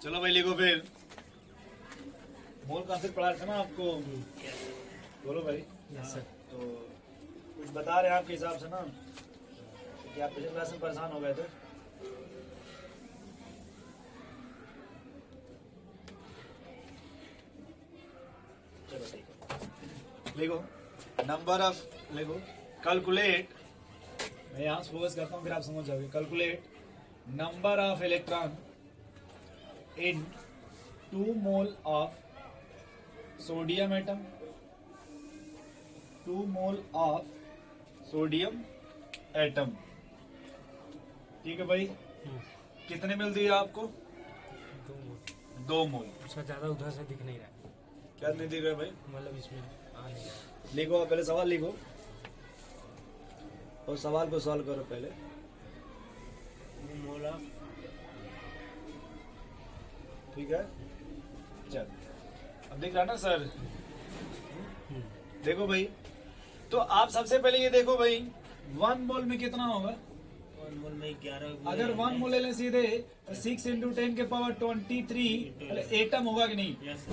चलो भाई लिखो फिर। मोल कॉन्सेप्ट पढ़ा था ना आपको, बोलो भाई। सर तो कुछ बता रहे हैं आपके हिसाब से ना कि आप पिछले क्लास में परेशान हो गए थे। चलो ठीक है, लिखो नंबर ऑफ, लिखो कैलकुलेट, मैं यहाँ से फोकस करता हूँ फिर आप समझ जाओगे। Calculate number of electron in 2 mole of sodium atom, 2 mole of sodium atom. ठीक है भाई, कितने मिल दिए आपको? 2 मोल। उसका ज्यादा उधर से दिख नहीं रहा है, क्या नहीं दिख रहा है भाई? मतलब इसमें आ नहीं रहा। लिखो, पहले सवाल लिखो और सवाल को सॉल्व करो पहले। मोल ऑफ, ठीक है, चल अब दिख रहा ना सर? देखो भाई, तो आप सबसे पहले ये देखो भाई, 1 मोल में कितना होगा? 1 मोल में 11। अगर 1 मोल ले लें सीधे, 6 × 10 के पावर 23 एटम होगा कि नहीं? यस,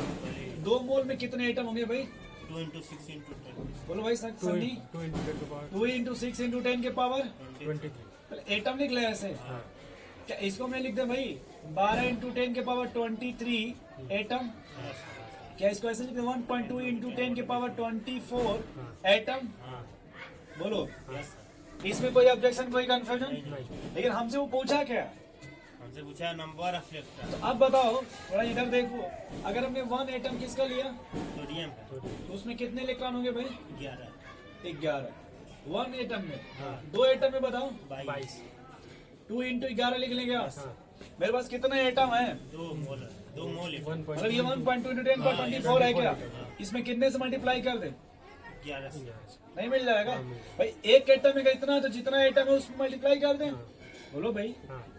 2 मोल में कितने एटम होंगे भाई? 2 × 6 × 10। बोलो भाई सन्नी। 2 × 6 × 10 के पावर 23। एटम निकले ऐसे। क्या इसको मैं लिख दे भाई 12 × 10 के पावर 23 एटम? क्या इसको ऐसे लिख दे 1.2 × 10 के पावर 24 एटम? बोलो, इसमें कोई ऑब्जेक्शन, कोई कंफ्यूजन? लेकिन हमसे वो पूछा क्या? हमसे पूछा नंबर ऑफ इलेक्ट्रॉन। तो अब बताओ, थोड़ा इधर देखो, अगर हमने 1 एटम किसका लिया सोडियम तो उसमें कितने इलेक्ट्रॉन होंगे भाई? 11। 11। 1 एटम में, 2 एटम में बताओ 22। 2 × 11 लिख लेंगे आप। मेरे पास कितने एटम है? 2 मोल। मतलब ये 1.2 × 10 पर 24 है क्या? इसमें कितने से मल्टीप्लाई कर दे? 11। नहीं मिल जाएगा भाई, एक एटम में इतना, तो जितना एटम है उसमें मल्टीप्लाई कर दें। बोलो भाई,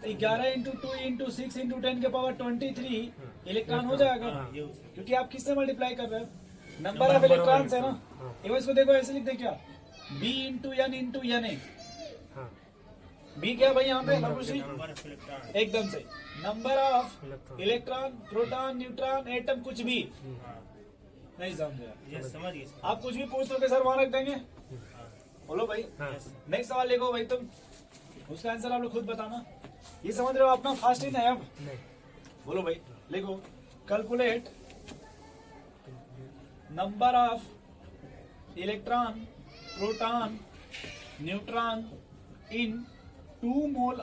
तो 11 × 2 × 6 × 10 के पावर 23 इलेक्ट्रॉन हो जाएगा, क्योंकि आप किससे मल्टीप्लाई कर रहे हो? नंबर ऑफ इलेक्ट्रॉन से ना। एक बार इसको देखो, ऐसे लिख दे क्या, B × n × Na। बी क्या भाई यहाँ पे? Number of electron. एकदम सही। Number of electron, proton, neutron, atom, कुछ भी नहीं समझे ये समझ गए। आप? कुछ भी पूछ लो के सर वहां रख देंगे। बोलो भाई, नेक्स्ट सवाल लिखो भाई तुम, उसका आंसर आप लोग खुद बताना। ये समझ रहे हो अपना फास्ट इन है अब? बोलो भाई, लिखो calculate number of electron, proton, neutron in 2 mole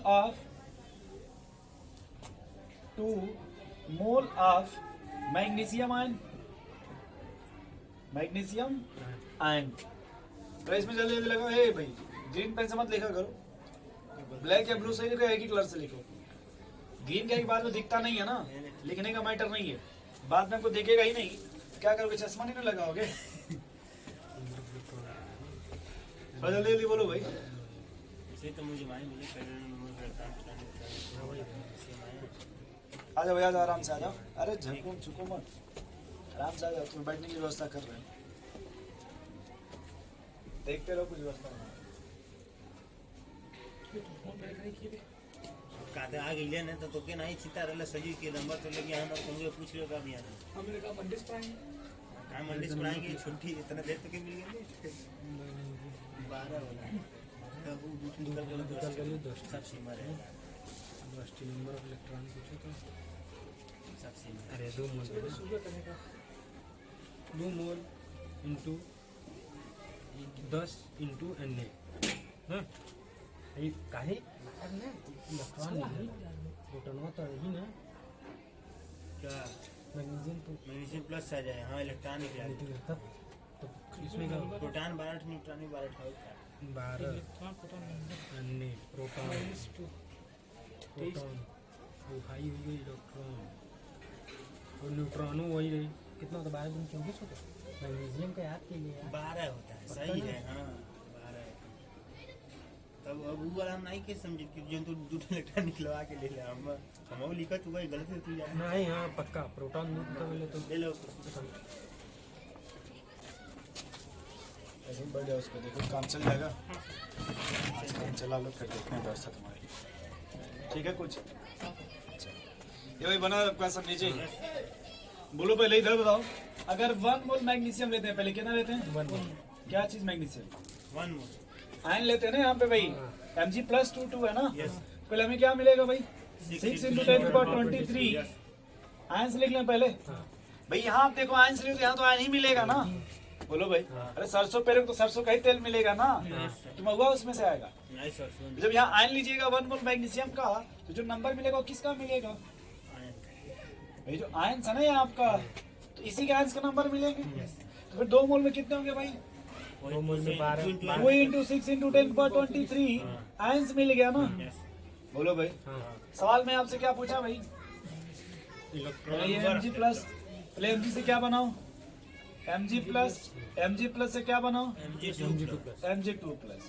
of magnesium ion, magnesium ion. तो इसमें जल्दी जल्दी लगाओ। हे भाई, ग्रीन पेन से मत लिखा करो, ब्लैक या ब्लू से लिखो, एक ही कलर से लिखो। ग्रीन क्या बाद में दिखता नहीं है ना, लिखने का मैटर नहीं है, बाद में आपको दिखेगा ही नहीं। क्या करोगे, चश्मा नहीं ना लगाओगे? थोड़ा जल्दी जल्दी बोलो भाई। तो मुझे आ जाओ, आ जाओ, आराम से आ जाओ। अरे झुको झुको मत, आराम से आ जाओ। तुम्हें बैठने की व्यवस्था कर रहे हैं, देखते रहो, कुछ व्यवस्था नहीं। काते आ गई ने तो के नहीं चिता रहले सजी के नंबर तो लगे हम तुमसे पूछ लो कब यार हमने कहा मंडिस पढ़ाएंगे, काय मंडिस पढ़ाएंगे? छुट्टी इतना देर तो के मिल गई 12 वाला तब निकल गए 10 सब सीमा रहे। 10 नंबर ऑफ इलेक्ट्रॉन पूछो तो सब सीमा। अरे 2 मोल इंटू 10 इंटू Na। हाँ, ये काहे इलेक्ट्रॉन नहीं, प्रोटॉन तो यही ना, क्या मैग्नीशियम तो मैग्नीशियम प्लस आ जाए? हाँ, इलेक्ट्रॉन निकला। नेगेटिव है तब, तो इसमें क्या प्रोटॉन 12 न्यूट्रॉन 12 था। 12 Na, प्रोटॉन वो हाई हुई गई इलेक्ट्रॉन, और न्यूट्रॉनों वही रही। कितना होता? 12 × 24 होता। मैग्नीशियम का याद कीजिए 12 होता है, सही है। हाँ 12। तब अब वो वाला हम नहीं के समझे कि जो तो दूध इलेक्ट्रॉन निकलवा के ले ले। हम वो लिखा तू गलत है तू जान नहीं। हाँ पक्का, प्रोटॉन दूध तो मिले तो ले लो। ऐसे ही बढ़ जाओ, उसको देखो काम चल जाएगा। आज काम चला लो, फिर देखने व्यवस्था तुम्हारी। ठीक है कुछ? अच्छा, ये भाई बना आपका सब नीचे ही। बोलो पहले इधर बताओ, अगर 1 मोल मैग्नीशियम लेते हैं पहले कितना लेते हैं? 1 मोल। क्या चीज मैग्नीशियम? 1 मोल। आयन लेते हैं ना यहाँ पे भाई, Mg+2 है ना। Yes. पहले हमें क्या मिलेगा भाई? 6 6 × 10⁻23 आयंस लिख लें पहले। भाई यहाँ आप देखो आयंस लिख, यहाँ तो आयन ही मिलेगा ना। बोलो भाई, अरे सरसों पेरे तो सरसों का ही तेल मिलेगा ना, तो महुआ उसमें से आएगा। नहीं सर, सुन। जब यहाँ आयन लीजिएगा 1 मोल मैग्नीशियम का, तो जो नंबर मिलेगा वो किसका मिलेगा? भाई जो आयंस है ना ये आपका, तो इसी के आयंस का नंबर मिलेंगे। तो फिर 2 मोल में कितने होंगे भाई? 2 मोल में 12 2 × 6 × 10⁻23 आयंस मिल गया ना। बोलो भाई, सवाल में आपसे क्या पूछा भाई? पहले ये Mg+, पहले Mg से क्या बनाओ? Mg+ से क्या बनाओ? Mg2+।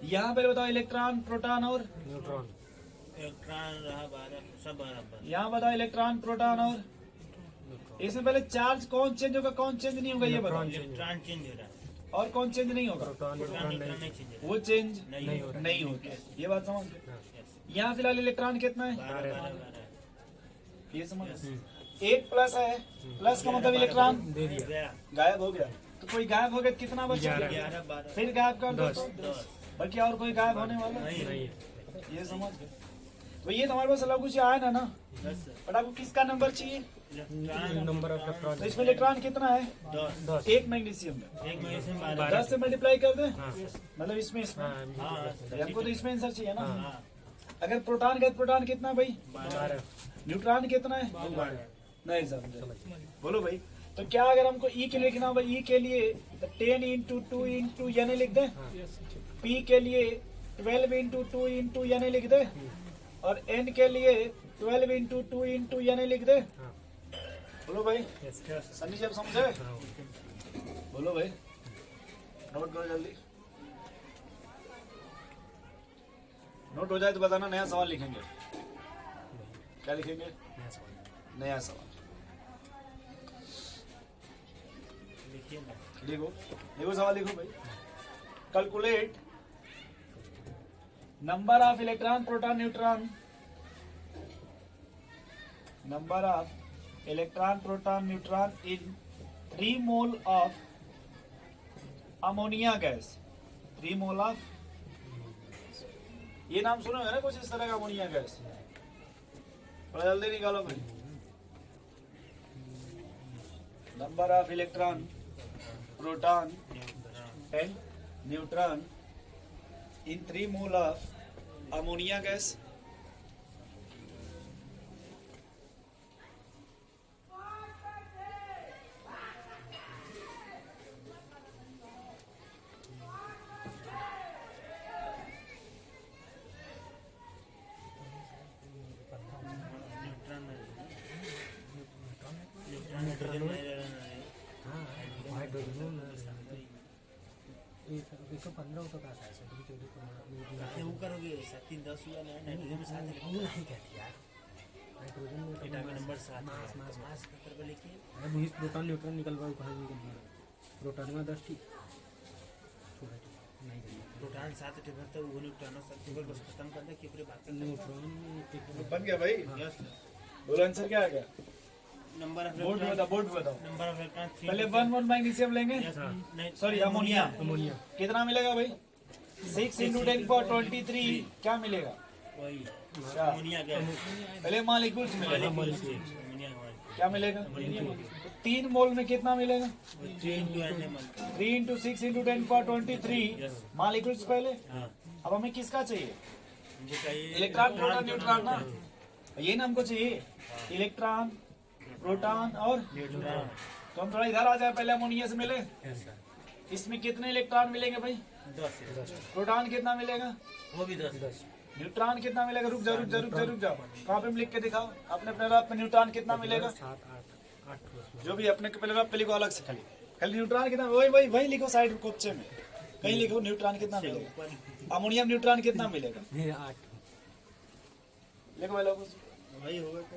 यहाँ पे बताओ इलेक्ट्रॉन, प्रोटॉन और न्यूट्रॉन। इलेक्ट्रॉन रहा 12, सब बराबर। यहाँ बताओ इलेक्ट्रॉन, प्रोटॉन और इसमें पहले चार्ज कौन चेंज होगा, कौन चेंज नहीं होगा, ये बताओ। इलेक्ट्रॉन चेंज हो रहा है, और कौन चेंज नहीं होगा? प्रोटॉन प्रोटॉन न्यूट्रॉन नहीं चेंज हो वो चेंज नहीं हो रहा। नहीं होता। ये बात समझ गए? हाँ। यहाँ फिलहाल इलेक्ट्रॉन कितना है? 12 ये समझ, 1 प्लस है, प्लस का मतलब इलेक्ट्रॉन दे दिया। गया। गायब हो गया। तो कोई गायब हो गया तो कितना बचा? 11, 12, फिर गायब कर दो 10, तो 10। बल्कि और कोई गायब होने वाला नहीं, नहीं। ये समझ गए? तो ये तुम्हारे पास सब कुछ आया ना, 10 बट आपको किसका नंबर चाहिए? इलेक्ट्रॉन नंबर ऑफ इलेक्ट्रॉन तो इसमें इलेक्ट्रॉन कितना है? 10। 10। 1 मैग्नीशियम में एक में से 10 से मल्टीप्लाई कर दे, हाँ। मतलब इसमें हाँ, हमको तो इसमें आंसर चाहिए ना। हाँ, अगर प्रोटॉन का प्रोटॉन कितना भाई? 12। न्यूट्रॉन कितना है? नहीं समझे। बोलो भाई, तो क्या अगर हमको E के लिए लिखना होगा, E के लिए 10 × 2 × Na लिख दे, P के लिए 12 × 2 × Na लिख दे, और N के लिए 12 × 2 × Na लिख दे। हाँ। बोलो भाई, यस। सनी जब समझे? हाँ। बोलो भाई, नोट करो जल्दी। नोट हो जाए तो बताना, नया सवाल लिखेंगे। क्या लिखेंगे? नया सवाल। नया सवाल लिखिए ना। लिखो, लिखो सवाल लिखो भाई। Calculate number of electron, proton, neutron, number of electron, proton, neutron in 3 mole of ammonia gas. 3 mole of, ये नाम सुने होंगे ना कुछ इस तरह का, अमोनिया गैस। थोड़ा जल्दी निकालो भाई। Number of electron, proton and neutron in 3 mole of ammonia gas. हाँ, हाइड्रोजन 115 होता था ऐसे, वो करोगे 7 10 हुआ ना, नाइट्रोजन में 7 वो नहीं कहती यार। हाइड्रोजन में एटम का नंबर 7 मास मास मास का करके लिखिए। अब वही प्रोटॉन न्यूट्रॉन निकलवाओ, कहाँ निकल गया? प्रोटॉन में 10 ठीक, छोटा ठीक नहीं करिए। प्रोटॉन 7 टेबल तो वो न्यूट्रॉन 7 टेबल बस खत्म कर दे कि पूरी बात न्यूट्रॉन एक बन गया भाई। यस बोलो आंसर क्या आ गया? नंबर ऑफ बोर्ड में बताओ, बोर्ड में बताओ। नंबर ऑफ इलेक्ट्रॉन पहले 1 मोल मैग्नीशियम लेंगे, सॉरी अमोनिया। अमोनिया कितना मिलेगा भाई? 6 × 10⁻23 क्या मिलेगा? वही क्या? Ammonia gas. पहले मॉलिक्यूल्स मिलेगा, अमोनिया क्या मिलेगा? 3 मोल में कितना मिलेगा? 3 × NML 3 × 6 × 10⁻23 मॉलिक्यूल्स पहले। हाँ अब हमें किसका चाहिए? मुझे चाहिए इलेक्ट्रॉन, प्रोटॉन, न्यूट्रॉन ना, ये ना हमको चाहिए, इलेक्ट्रॉन, प्रोटॉन और न्यूट्रॉन। तो हम थोड़ा इधर आ जाए, पहले अमोनिया से मिले। इसमें कितने इलेक्ट्रॉन मिलेंगे भाई? 10 प्रोटॉन कितना मिलेगा? वो भी 10 न्यूट्रॉन कितना मिलेगा? रुक जाओ रुक जाओ रुक जाओ रुक जाओ, कॉपी में लिख के दिखाओ अपने पैराग्राफ में। न्यूट्रॉन कितना मिलेगा? 7 8 8 जो भी अपने पैराग्राफ पे लिखो अलग से, खाली खाली न्यूट्रॉन कितना, वही वही वही लिखो साइड कोपचे में, कहीं लिखो न्यूट्रॉन कितना मिलेगा, अमोनियम न्यूट्रॉन कितना मिलेगा, 8 लिखो भाई लोगों। वही होगा तो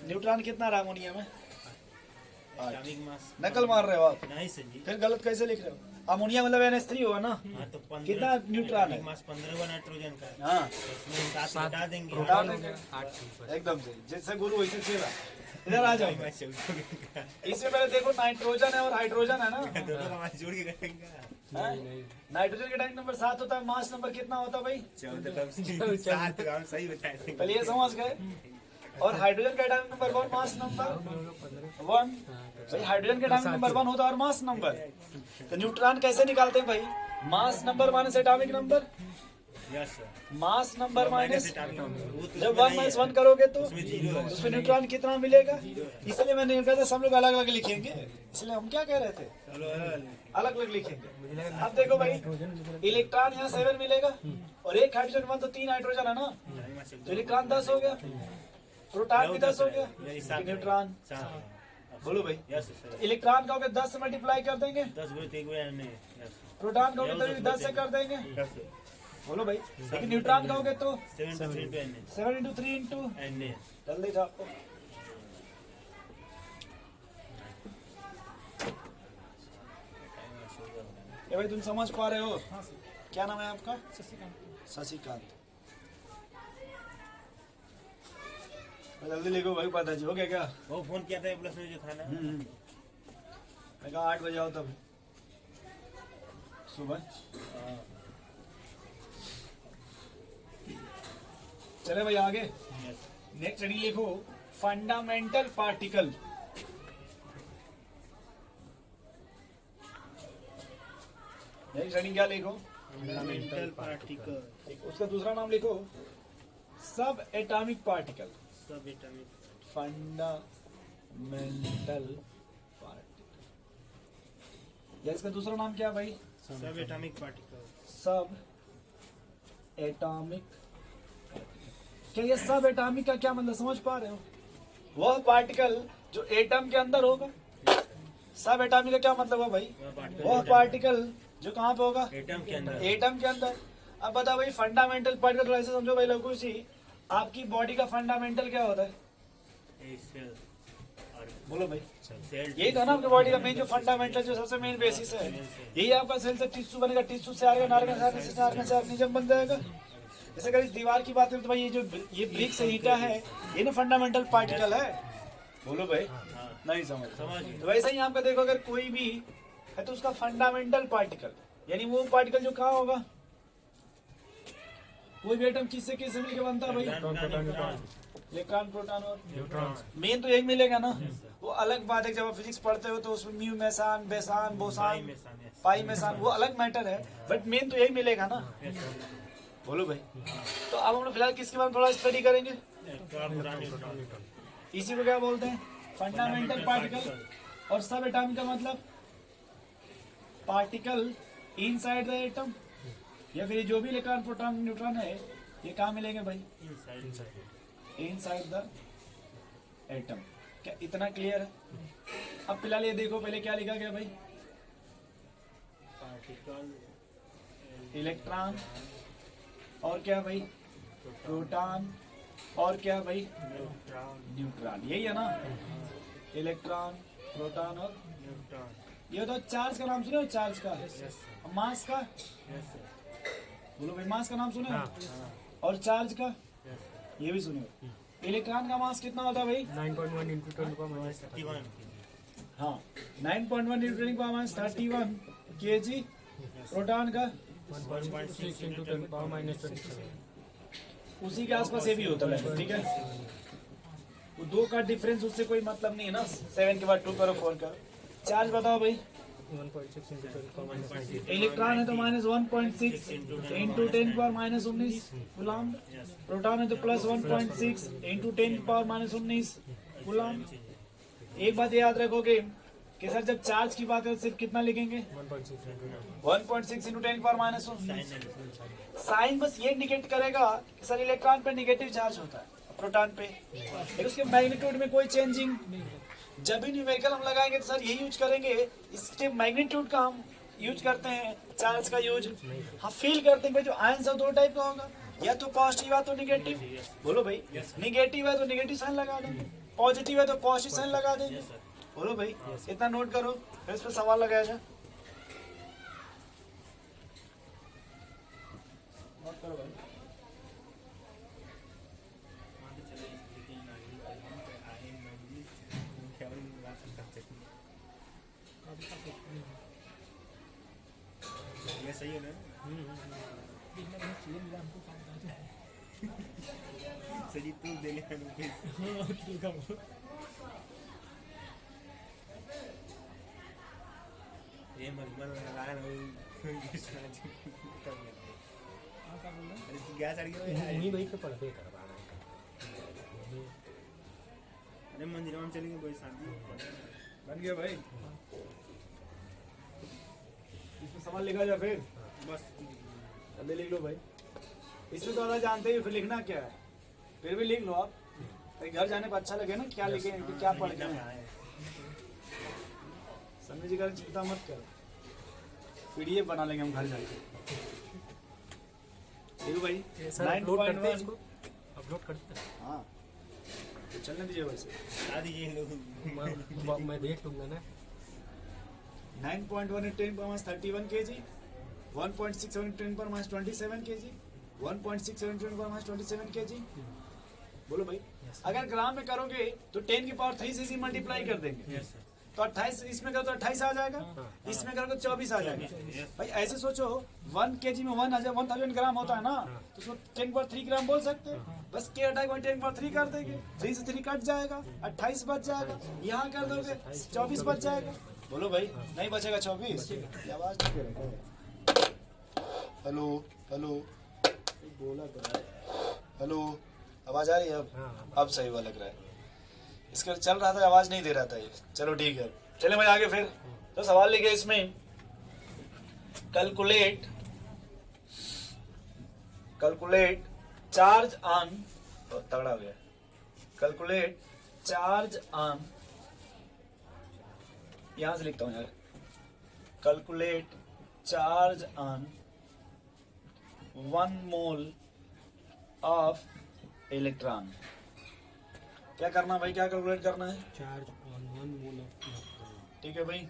न्यूट्रॉन कितना रहा अमोनिया में? एटॉमिक मास नकल मार रहे हो आप, नहीं सर जी। फिर गलत कैसे लिख रहे हो? अमोनिया मतलब NH3 होगा ना। हाँ तो 15 कितना न्यूट्रॉन है? मास 15 नाइट्रोजन का है। हाँ उसमें 7 हटा देंगे। प्रोटॉन हो हो गया 8 सल्फर। एकदम से जैसे गुरु वैसे सेवा। इधर आ जाओ, मास 14 का। इससे पहले देखो नाइट्रोजन है और हाइड्रोजन है ना। दोनों का मास जोड़ के करेंगे। हाँ? नाइट्रोजन का टैंक नंबर 7 होता है, मास नंबर कितना होता है भाई? 14 कम 7 का हम सही बताए थे। पहले ये समझ गए। और हाइड्रोजन का एटॉमिक नंबर 1 मास नंबर 1। भाई हाइड्रोजन का एटॉमिक नंबर 1 होता है और मास नंबर। तो न्यूट्रॉन कैसे निकालते हैं भाई? Mass number minus atomic number, yes sir. Mass number minus, वो तो जब 1 माइनस 1 करोगे तो उसमें 0 है। उसमें न्यूट्रॉन कितना मिलेगा? इसलिए मैंने ये कहा था सब लोग अलग अलग लिखेंगे, इसलिए हम क्या कह रहे थे चलो अलग अलग लिखेंगे। अब देखो भाई इलेक्ट्रॉन यहाँ 7 मिलेगा और एक हाइड्रोजन 1 तो 3 हाइड्रोजन है ना, तो इलेक्ट्रॉन 10 हो गया, प्रोटॉन भी 10 हो गया, न्यूट्रॉन। बोलो भाई यस सर। इलेक्ट्रॉन का हो गया 10 से मल्टीप्लाई कर देंगे, 10 गुणे 1 गुणे नहीं। यस प्रोटॉन का हो गया तभी 10 से कर देंगे। Yes sir. बोलो भाई लेकिन न्यूट्रॉन का हो गया तो 7 to 3 to n 7 into 3 into n जल्दी था आपको। ये भाई तुम समझ पा रहे हो? क्या नाम है आपका? शशिकांत। जल्दी लिखो भाई, पता जी हो गया क्या? वो फोन किया था प्लस में जो था ना। मैं कहा 8 बजे आओ तब सुबह। चले भाई आगे। यस नेक्स्ट रीडिंग लिखो फंडामेंटल पार्टिकल। नेक्स्ट रीडिंग क्या लिखो? Fundamental particle. उसका दूसरा नाम लिखो सब एटॉमिक पार्टिकल। सब एटॉमिक फंडामेंटल पार्टिकल, या इसका दूसरा नाम क्या है भाई? सब एटॉमिक पार्टिकल। सब एटॉमिक। क्या ये सब एटॉमिक का क्या मतलब समझ पा रहे हो? वह पार्टिकल जो एटम के अंदर होगा। सब एटॉमिक का क्या मतलब है भाई? वह पार्टिकल जो कहाँ पे होगा? एटम के अंदर। एटम के अंदर। अब बताओ भाई फंडामेंटल पार्टिकल थोड़ा ऐसे समझो भाई लघु सी। आपकी बॉडी का फंडामेंटल क्या होता है? सेल और बोलो भाई। सेल यही था ना आपकी बॉडी का मेन जो फंडामेंटल जो सबसे मेन बेसिस है। यही आपका सेल से टिश्यू बनेगा, टिश्यू से आर्गन, आर्गन से आर्गन से आर्गन से ऑर्गेनिज्म बन जाएगा। जैसे अगर इस दीवार की बात करें तो भाई ये जो ये ब्रिक्स है, ईटा है, ये ना फंडामेंटल पार्टिकल है। बोलो भाई नहीं समझ तो वैसे ही आपका देखो अगर कोई भी है तो उसका फंडामेंटल पार्टिकल यानी वो पार्टिकल जो कहाँ होगा? कोई भी एटम किससे किससे मिलकर बनता है भाई? इलेक्ट्रॉन, प्रोटॉन और न्यूट्रॉन। मेन तो यही मिलेगा ना। वो अलग बात है, जब आप फिजिक्स पढ़ते हो तो उसमें म्यू मेसान, बेसान, बोसान, पाई मेसान वो अलग मैटर है, बट मेन तो यही मिलेगा ना। बोलो भाई। तो अब हम लोग फिलहाल किसके बारे में थोड़ा स्टडी करेंगे? इसी को क्या बोलते हैं? Fundamental particle. और सब एटॉमिक का मतलब पार्टिकल इनसाइड द एटम, या फिर जो भी इलेक्ट्रॉन, प्रोटॉन, न्यूट्रॉन है ये कहाँ मिलेंगे भाई? Inside the atom. क्या इतना क्लियर है? अब फिलहाल ये देखो पहले क्या लिखा गया भाई? पार्टिकल इलेक्ट्रॉन और क्या भाई? प्रोटॉन और क्या भाई? न्यूट्रॉन। यही है ना? इलेक्ट्रॉन, प्रोटॉन और ये तो चार्ज का नाम सुने हो? चार्ज का। मास का बोलो भाई, मास का नाम सुने हो? और चार्ज का ये भी सुने हो? इलेक्ट्रॉन का मास कितना होता है भाई? 9.1 into 10 power minus 31। हाँ 9.1 into 10 power minus 31 kg। Proton का 1.6 into 10 power minus 27। उसी के आसपास ये भी होता है, ठीक है। वो दो का डिफरेंस उससे कोई मतलब नहीं है ना। 7 के बाद 2 करो, 4 करो। चार्ज बताओ भाई। 1.6 into 10 power minus 19। इलेक्ट्रॉन है तो minus 1.6 into 10 power minus 19 coulomb. Proton है तो plus 1.6 into 10 power minus 19 coulomb. एक बात याद रखोगे कि सर जब चार्ज की बात है सिर्फ कितना लिखेंगे? 1.6 इंटू 10 पावर माइनस 19। साइन बस ये इंडिकेट करेगा कि सर इलेक्ट्रॉन पे निगेटिव चार्ज होता है, प्रोटॉन पे, लेकिन उसके मैग्नीट्यूड में कोई चेंजिंग। जब भी न्यूमेरिकल हम लगाएंगे तो सर यही यूज करेंगे, इसके मैग्नीट्यूड का हम यूज करते हैं, चार्ज का यूज हम फील करते हैं। जो आयंस है दो टाइप का होगा, या तो पॉजिटिव है तो निगेटिव। बोलो भाई। निगेटिव है तो निगेटिव साइन लगा देंगे, पॉजिटिव है तो पॉजिटिव साइन लगा देंगे। बोलो भाई। इतना नोट करो, फिर इस पर सवाल लगाया जाए। करो भाई। मान के चलो लेकिन आए नॉर्मली क्या बात कर सकते अभी तक कुछ नहीं है। ये सही है ना इतना बहुत चाहिए मिला हमको काम करना है। सही तू दे ले रुपए ठीक है वो। ये मगमल लगाया ना कर लेते हाँ क्या बोल रहा अरे तू गैस अड़ गया उन्हीं भाई के पढ़ते करवा रहा है। अरे मंदिर में चलेंगे भाई शांति बन गया भाई। इसमें सामान लिखा जा फिर बस जल्दी लिख लो भाई। इसमें तो आधा जानते ही फिर लिखना क्या है, फिर भी लिख लो आप, ताकि घर जाने पर अच्छा लगे ना क्या लिखे हैं, कि क्या पढ़ के आए। समझ जी का चिंता मत करो, पीडीएफ बना लेंगे हम घर जाके। देखो भाई अपलोड करते हैं 9.1 इसको, अपलोड करते हैं। हाँ तो चलने दीजिए वैसे। बता दीजिए लोग मैं देख लूंगा ना। 9.1 into 10 power minus 31 kg, 1.67 into 10 power minus 27 kg, 1.67 into 10 power minus 27 kg। बोलो भाई, अगर ग्राम में करोगे तो 10 की पावर 3 से इसी मल्टीप्लाई कर देंगे, तो 28 इसमें करो तो 28 आ जाएगा, इसमें करोगे तो 24 आ जाएगा। भाई ऐसे सोचो 1 kg में 1000 ग्राम होता है ना, तो उसको 10 पर 3 ग्राम बोल सकते हैं। बस के हटा के 10 पर 3 कर देंगे, 3 से 3 कट जाएगा, 28 बच जाएगा। यहाँ कर दोगे 24 बच जाएगा। बोलो भाई, नहीं बचेगा 24? ये आवाज नहीं करेगा। हेलो हेलो बोला करो। हेलो आवाज आ रही है अब सही हुआ लग रहा है। इसका चल रहा था, आवाज नहीं दे रहा था ये। चलो ठीक है, चले भाई आगे। फिर तो सवाल लिखे इसमें, कैलकुलेट चार्ज ऑन, तगड़ा हो गया, कैलकुलेट चार्ज ऑन, यहां से लिखता हूं यार, calculate charge on 1 mole of electron. क्या करना भाई, क्या कैलकुलेट करना है? Charge on 1 mole of electron. ठीक है भाई,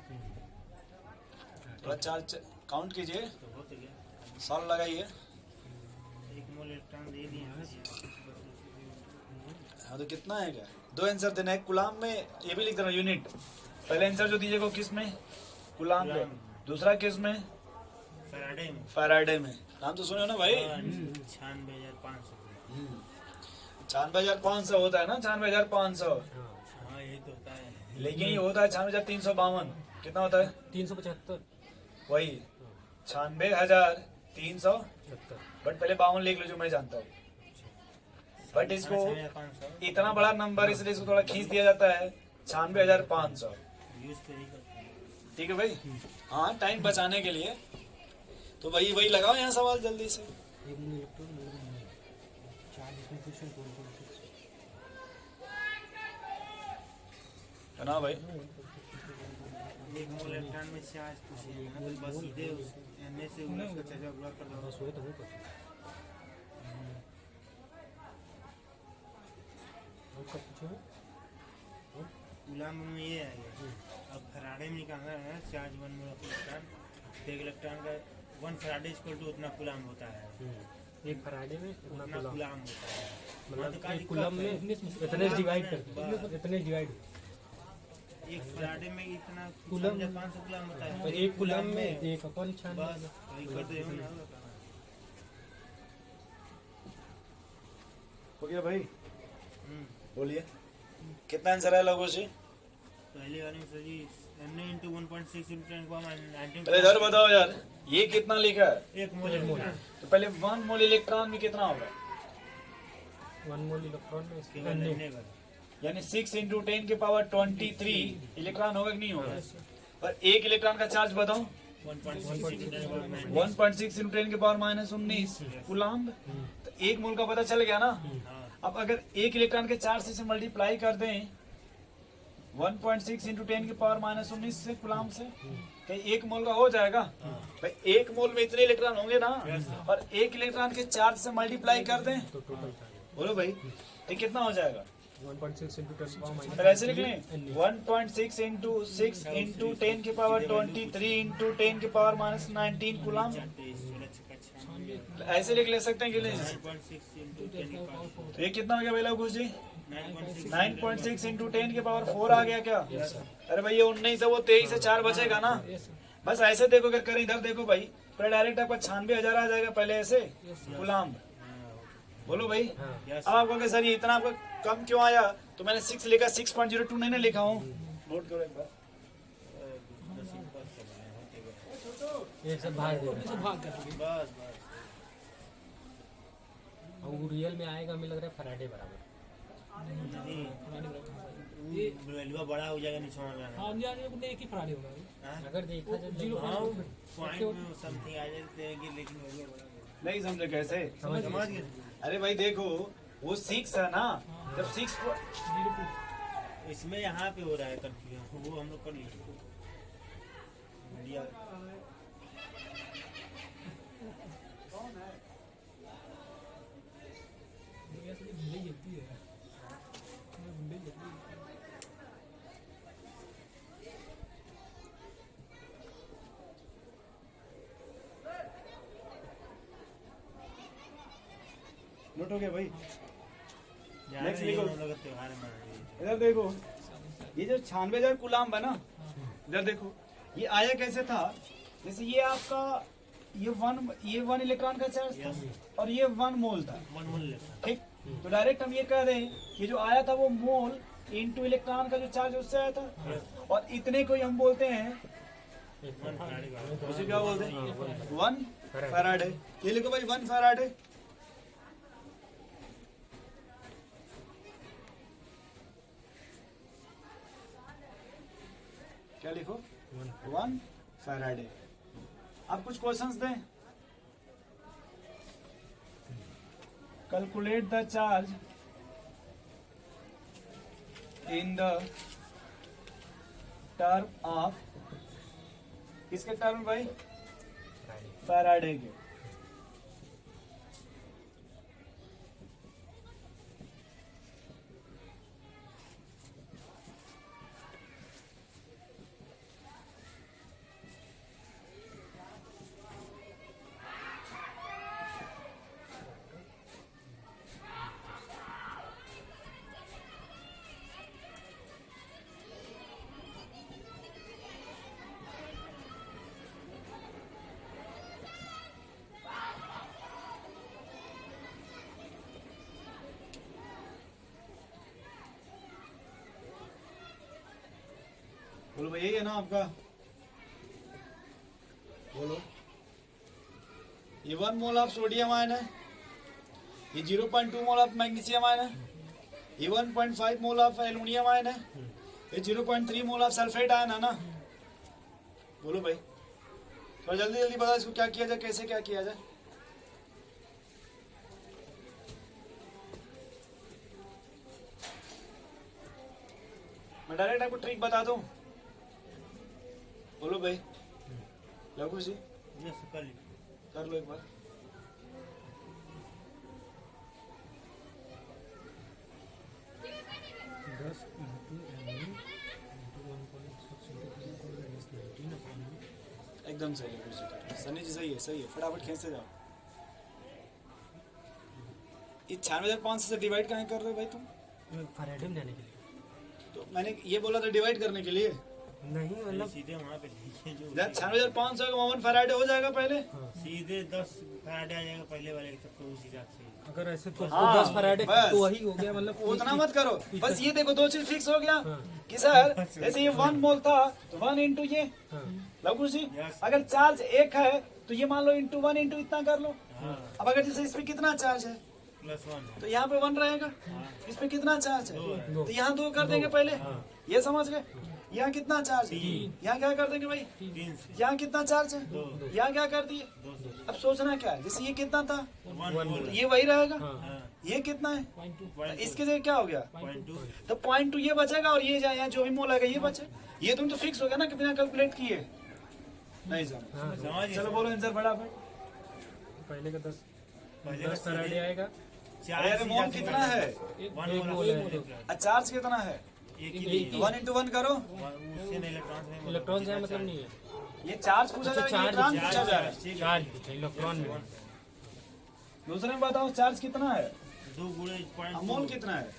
थोड़ा चार्ज काउंट कीजिए, तो हो तो गया सॉल्व लगाइए। 1 मोल इलेक्ट्रॉन दे दिए हाँ तो कितना है क्या? 2 आंसर देना है कुलाम में, ये भी लिख देना यूनिट। पहले आंसर जो दीजिएगा किस में? कुलाम में। दूसरा किस में? फैराडे में फैराडे में। नाम तो सुने हो ना भाई? 96,500 96,500 होता है ना, 96,500। हाँ ये तो होता है लेकिन ये होता है 96,352। कितना होता है? 375। वही 96,300। बट पहले 52 लिख लो जो मैं जानता हूँ। बट इसको 96,500 इतना बड़ा नंबर इसलिए इसको थोड़ा खींच दिया जाता है 96,500। यूज तो नहीं करते हैं ठीक है भाई, हाँ टाइम बचाने के लिए। तो वही लगाओ यहाँ सवाल जल्दी से। 1 मोल इलेक्ट्रॉन चार्ज डिस्ट्रीब्यूशन 1.6। है ना भाई? 1 मोल इलेक्ट्रॉन में चार्ज पूछिए ना, तो बस सीधे उस एनए से उसका चार्ज पूरा कर दो। बस वही तो होगा। और कब पूछो? कूलाम में ये आएगा। अब फैराडे में निकालना है चार्ज 1 मोल ऑफ इलेक्ट्रॉन, तो एक इलेक्ट्रॉन का 1 फैराडे इक्वल टू उतना कूलाम होता है, एक फराडे में उतना उतना कूलाम होता है। मतलब तो क्या एक कुलम में दिक्कत इतने है? डिवाइड करते बस। हैं, इतने डिवाइड। एक फैराडे में इतना कूलम 500 कूलाम होता है, तो एक कुलम में एक अपन छान बस वही कर दो ना। हो गया भाई? हम्म, बोलिए कितना आंसर है लोगों से? पहले वाले में सर जी एनए इंटू 1.6 इंटू 10 को हम 19 पहले इधर बताओ यार, ये कितना लिखा है? 1 मोल इलेक्ट्रॉन तो पहले 1 मोल इलेक्ट्रॉन में कितना होगा? 1 मोल इलेक्ट्रॉन में इसके केवल एनए का यानी 6 इंटू 10 के पावर 23 इलेक्ट्रॉन होगा कि नहीं होगा? और एक इलेक्ट्रॉन का चार्ज बताओ। 1.6 इंटू 10 को 1.6 इंटू 10 के पावर -19 कूलम्ब। तो एक मोल का पता चल गया ना। अब अगर एक इलेक्ट्रॉन के चार्ज से मल्टीप्लाई कर दें 1.6 इंटू 10 के पावर -19 से कूलम्ब से, तो एक मोल का हो जाएगा। भाई एक मोल में इतने इलेक्ट्रॉन होंगे ना, और एक इलेक्ट्रॉन के चार्ज से मल्टीप्लाई कर दें, तो टोटल चार्ज बोलो भाई ये कितना हो जाएगा? 1.6 इंटू 10 पावर तो ऐसे लिख लें 1.6 इंटू 6 इंटू 10 के पावर 23 इंटू 10 के पावर -19 कूलम्ब। ऐसे लिख ले सकते हैं कि नहीं? 9.6 into 10 की power तो ये कितना हो गया भाई लवकुश जी? 9.6 9.6 इंटू 10 के पावर 4 आ गया क्या? अरे भाई ये 19 है, वो 23 से 4 बचेगा ना। बस ऐसे देखो, अगर करें इधर देखो भाई, फिर डायरेक्ट आपका 96,000 आ जाएगा पहले ऐसे गुलाम। बोलो भाई। Yes. अब आपको सर ये इतना आपको कम क्यों आया? तो मैंने 6 लिखा, 6.02 नहीं ना लिखा हूँ। नोट करो एक बार। ये सब भाग दे रहा बस बस है। और रियल में आएगा, हमें लग रहा है फराडे बराबर। ये वैल्यू बड़ा हो जाएगा नीचे वाला हाँ एक ही फरारी होगा अभी। हाँ? अगर देखा जाए जीरो तो पॉइंट में समथिंग आ जाएगी, लेकिन वैल्यू बड़ा होगा। नहीं समझे कैसे? समझ गए? अरे भाई देखो, वो 6 है ना, जब 6 इसमें यहाँ पे हो रहा है कंफ्यूजन, वो हम लोग कर लिए मीडिया। दुनिया से भूले जलती है, भूले जलती है। नोट हो गया भाई। यहाँ Next पे लिखो। हम लोग त्योहार मना रहे हैं। इधर देखो, ये जो 96,000 कुलाम है ना, इधर देखो ये आया कैसे था? जैसे ये आपका ये वन इलेक्ट्रॉन का चार्ज था और ये 1 मोल था, मन लेता ठीक? तो डायरेक्ट हम ये कह दें कि जो आया था वो मोल इनटू इलेक्ट्रॉन का जो चार्ज उससे आया था, और इतने को ही हम बोलते हैं, मन फराडी वाला। उसे क्या बोलते हैं? 1 फैराडे। ये लिखो भाई 1 फैराडे। क्या लिखो? 1 फैराडे। अब कुछ क्वेश्चंस दें। Calculate the charge in the term of, किसके टर्म भाई? फैराडे के। बोलो भाई, यही है ना आपका? बोलो। ये 1 मोल ऑफ सोडियम आयन है, ये 0.2 मोल ऑफ मैग्नीशियम आयन है, ये 1.5 मोल ऑफ एल्युमिनियम आयन है, ये 0.3 मोल ऑफ सल्फेट आयन है ना। बोलो भाई, थोड़ा जल्दी जल्दी बताओ इसको क्या किया जाए, कैसे क्या किया जाए। मैं डायरेक्ट आपको ट्रिक बता दूं। बोलो भाई लघु जी, ये कर ली। कर लो एक बार। एकदम सही लघु जी, सनी जी सही है, फटाफट खींचते जाओ। ये 96,500 से डिवाइड कहाँ कर रहे हो भाई तुम? फराडे में जाने के लिए तो मैंने ये बोला था डिवाइड करने के लिए। नहीं, मतलब सीधे वहाँ पे लिखिए जो 96,500 का 1 फैराडे हो जाएगा पहले। सीधे 10 फराडे आ जाएगा पहले वाले के, तो उस हिसाब से। अगर ऐसे तो हाँ, 10 फराडे बस। तो वही हो गया, मतलब उतना मत करो, बस ये देखो 2 चीज फिक्स हो गया हाँ। कि सर जैसे ये 1 मोल था तो 1 इंटू ये हाँ। लघु जी, Yes. अगर चार्ज 1 है तो ये मान लो इंटू 1 इंटू इतना कर लो। हाँ अब अगर जैसे इसमें कितना चार्ज है +1 तो यहाँ पे 1 रहेगा, इसमें कितना चार्ज है दो। तो यहाँ 2 कर देंगे पहले। ये समझ गए? यहाँ कितना चार्ज है, 3 यहाँ क्या कर देंगे भाई? 3 से यहाँ कितना चार्ज है, 2 यहाँ क्या कर दिए? 2 से अब सोचना क्या है, जैसे ये कितना था 1 बोल ये वही रहेगा, हाँ ये कितना है, 0.2 इसके जगह क्या हो गया? 0.2 तो 0.2 ये बचेगा और ये यहाँ जो भी मोल आएगा ये बचे। ये तुम तो फिक्स हो गया ना कि बिना कैलकुलेट किए। नहीं सर, हाँ, समझ गए? चलो बोलो आंसर फटाफट। पहले का 10 पहले का फराडे आएगा। अरे मोल कितना है? 1 मोल है। चार्ज कितना है? एक ही 1 इंटू 1 करो। उससे नहीं इलेक्ट्रॉन से इलेक्ट्रॉन से मतलब नहीं है, ये चार्ज पूछा जा रहा है, इलेक्ट्रॉन पूछा जा रहा है। चार्ज इलेक्ट्रॉन में दूसरे में बताओ चार्ज कितना है, 2 गुणे अमोल कितना है,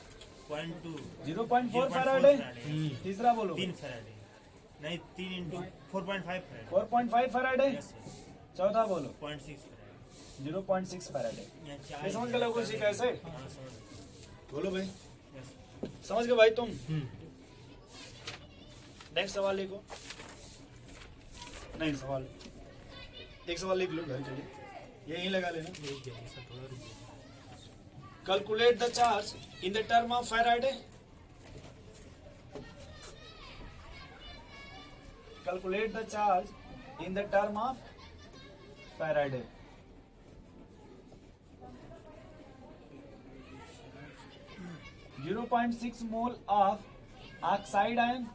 0.2 0.4 फैराड है। तीसरा बोलो 3 फैराडे नहीं 3 इंटू 4.5 फैराडे 4.5 फैराड है। यस चौथा बोलो 0.6 फैराडे 0.6 फैराड है। यहाँ ये 4 समझ गए लोगों से कैसे, हाँ समझ बोलो भाई, यस समझ गए भाई तुम। नेक्स्ट सवाल लिखो, नहीं सवाल एक सवाल लिख लो घर के लिए, यही लगा लेना। Calculate the charge in the term of Faraday. Calculate the charge in the term of Faraday. .6 mole of oxide ion,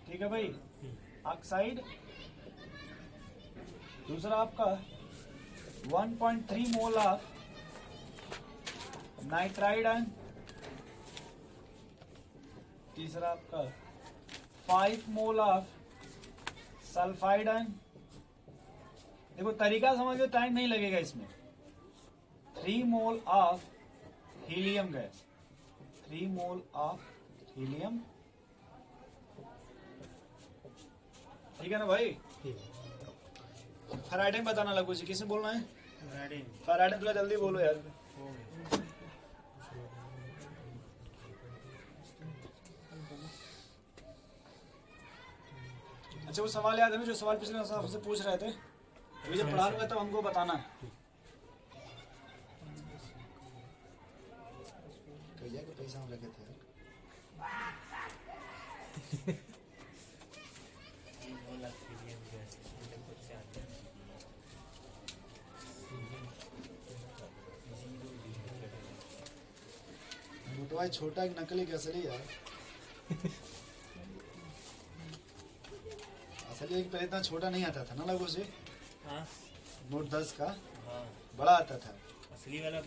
ठीक है भाई, ऑक्साइड। दूसरा आपका 1.3 मोल ऑफ नाइट्राइड आयन। तीसरा आपका 5 मोल ऑफ सल्फाइड आयन। देखो तरीका समझ के टाइम नहीं लगेगा इसमें। 3 mole of helium gas, 3 mole of helium, ठीक है ना भाई। फैराडे में बताना लगू जी, किसमें बोलना है, फैराडे फैराडे थोड़ा जल्दी बोलो यार। अच्छा वो सवाल याद है ना जो सवाल पिछले साल से पूछ रहे थे, अभी जब पढ़ा लूंगा तब हमको बताना है। पैसा हम लगे थे मोटवाई छोटा एक नकली के असली यार। असली एक पहले इतना छोटा नहीं आता था ना लगो से, हाँ नोट 10 का हाँ बड़ा आता था। असली वाला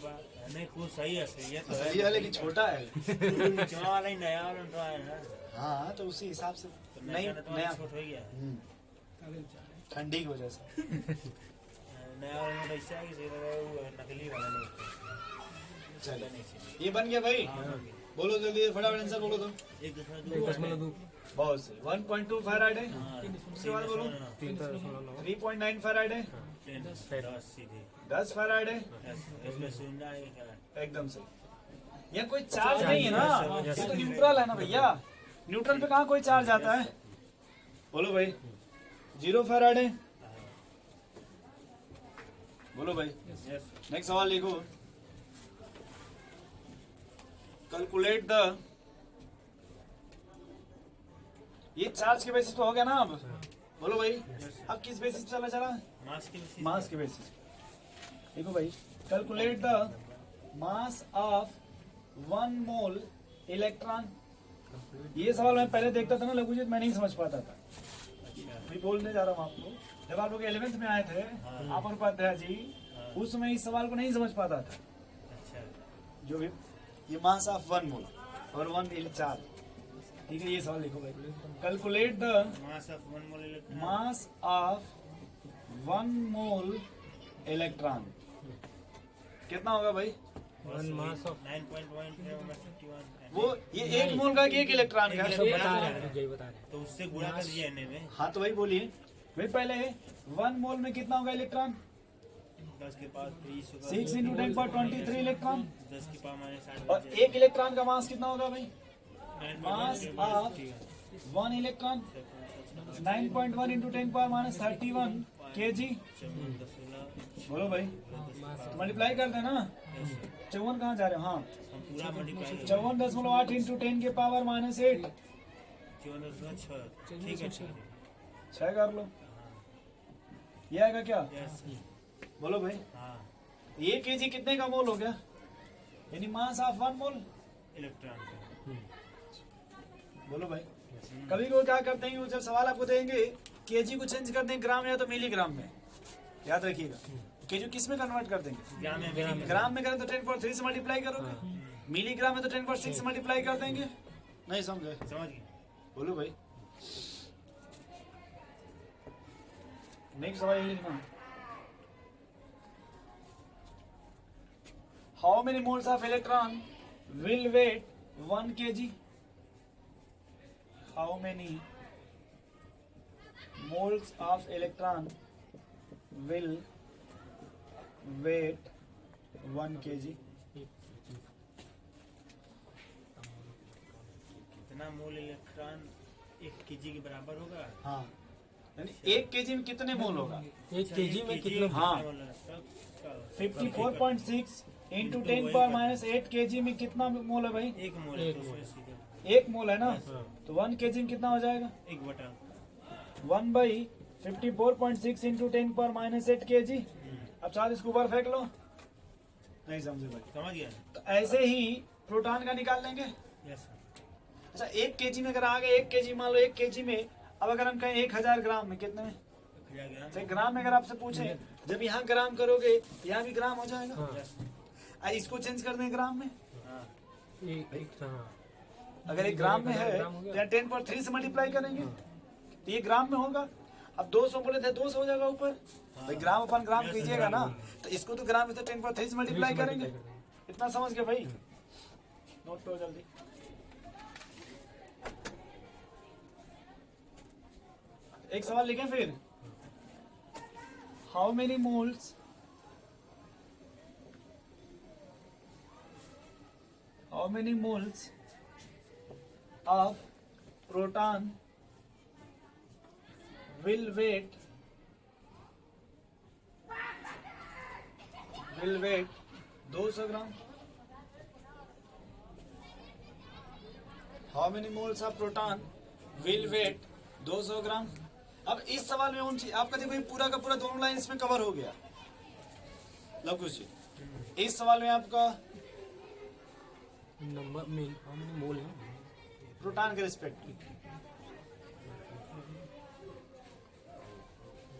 नहीं कुछ सही है असलियत असली वाले की छोटा है। चुनाव वाला ही नया वाला तो है ना, हाँ तो उसी हिसाब से तो नहीं नया छोट हो गया ठंडी की वजह से। नया वाला नोट ऐसा है कि वो नकली वाला नोट चलो नहीं चाहिए। ये बन गया भाई, हाँ, बोलो जल्दी फटाफट आंसर बोलो तुम। 1.2 बहुत सही। 1.2 फैराड है। हाँ, उसके बाद बोलो 3.9 फैराड है। 10 सीधे 10 फैराड है। इसमें सुनना है क्या एकदम सही। यह कोई चार्ज नहीं है ना, ये तो न्यूट्रल है ना भैया। न्यूट्रल पे कहाँ कोई चार्ज आता है, बोलो भाई। 0 फैराड है, बोलो भाई। यस नेक्स्ट सवाल लिखो, कैलकुलेट द, ये चार्ज के बेसिस पे हो गया ना अब, बोलो भाई। अब किस बेसिस पे चला चला, मास के बेसिस मास के बेसिस। देखो भाई, calculate the mass of 1 mole electron. ये सवाल मैं पहले देखता था ना लघु जी, मैं नहीं समझ पाता था। मैं बोलने जा रहा हूँ आपको, जब आप लोग 11th में आए थे आप और उपाध्याय जी, उस समय इस सवाल को नहीं समझ पाता था। अच्छा जो भी ये मास ऑफ 1 मोल और 1 इलेक्ट्रॉन, ठीक है। ये सवाल लिखो भाई, calculate the mass of 1 mole electron mass of 1 mole electron कितना होगा भाई। 1 मास ऑफ 9.1 वो ये 1 मोल का कि 1 इलेक्ट्रॉन का, बता रहे हैं, यही बता रहे हैं। तो उससे गुणा कर दिया एन में हाँ तो वही बोलिए भाई। पहले 1 मोल में कितना होगा इलेक्ट्रॉन, 10 के पास 30 होगा 6 × 10⁻23 इलेक्ट्रॉन। 10 के पास -60 और 1 इलेक्ट्रॉन का मास कितना होगा भाई, मास ऑफ 1 इलेक्ट्रॉन 9.1 × 10⁻31 kg। बोलो भाई, मल्टीप्लाई कर देना। 54 कहाँ जा रहे हो, हाँ हम पूरा मल्टीप्लाई 54.8 × 10⁻8 14.6 ठीक है 6 कर लो। ये आएगा क्या, यस बोलो भाई। हाँ 1 kg कितने का मोल हो गया, यानी मास ऑफ 1 मोल। इलेक्ट्रॉन का बोलो भाई। कभी कभी क्या करते हैं, वो जब सवाल आपको देंगे केजी को चेंज कर देंगे ग्राम या तो मिलीग्राम में, याद रखिएगा। केजी किस में कन्वर्ट कर देंगे, ग्राम में करें तो 10⁻3 से मल्टीप्लाई करोगे, मिलीग्राम में तो 10⁻6 से मल्टीप्लाई कर देंगे। नहीं समझे, समझ गए बोलो भाई। नेक्स्ट सवाल ये लिखना, how many moles of electron will weight 1 kg? How many moles of electron will weight 1 kg? कितना मोल इलेक्ट्रॉन 1 केजी के बराबर होगा? हाँ, यानी 1 kg में कितने मोल होगा? 1 केजी में कितना? हाँ। 54.6 इंटू 10 पावर माइनस 8 kg में कितना मोल है भाई? एक मोल है, एक तो मोल। उसमें सीधे 1 मोल है ना, तो 1 kg में कितना हो जाएगा? 1/। 1 by 54.6 into 10 power minus 8 kg। अब चार इसको ऊपर फेंक लो। नहीं समझे भाई? समझ गया? तो ऐसे ही प्रोटॉन का निकाल लेंगे। यस अच्छा, 1 kg में अगर आ गए 1 kg, मान लो 1 kg में, अब अगर हम कहें 1000 ग्राम में कितने में? सर। तो ग्राम में अगर आपसे पूछे, जब यहाँ ग्राम करोगे यहाँ भी ग्राम हो जाएगा। हाँ। इसको चेंज कर दें ग्राम में। हाँ। हाँ। अगर एक ग्राम में है ग्राम हो तो गया। यहाँ 10/3 से मल्टीप्लाई करेंगे तो ये ग्राम में होगा। अब 200 बोले थे, 200 हो जाएगा ऊपर। भाई ग्राम अपन ग्राम कीजिएगा ना, तो इसको तो ग्राम में तो 10/3 से मल्टीप्लाई करेंगे। इतना समझ गए भाई? नोट करो जल्दी। एक सवाल लिखें फिर। How many moles of proton will weight 200 gram? How many moles of proton will weight 200 gram? अब इस सवाल में उन चीज आपका देखो, ये पूरा का पूरा दोनों लाइन इसमें कवर हो गया। लवकुश जी, इस सवाल में आपका नंबर में मोल है प्रोटॉन के रिस्पेक्ट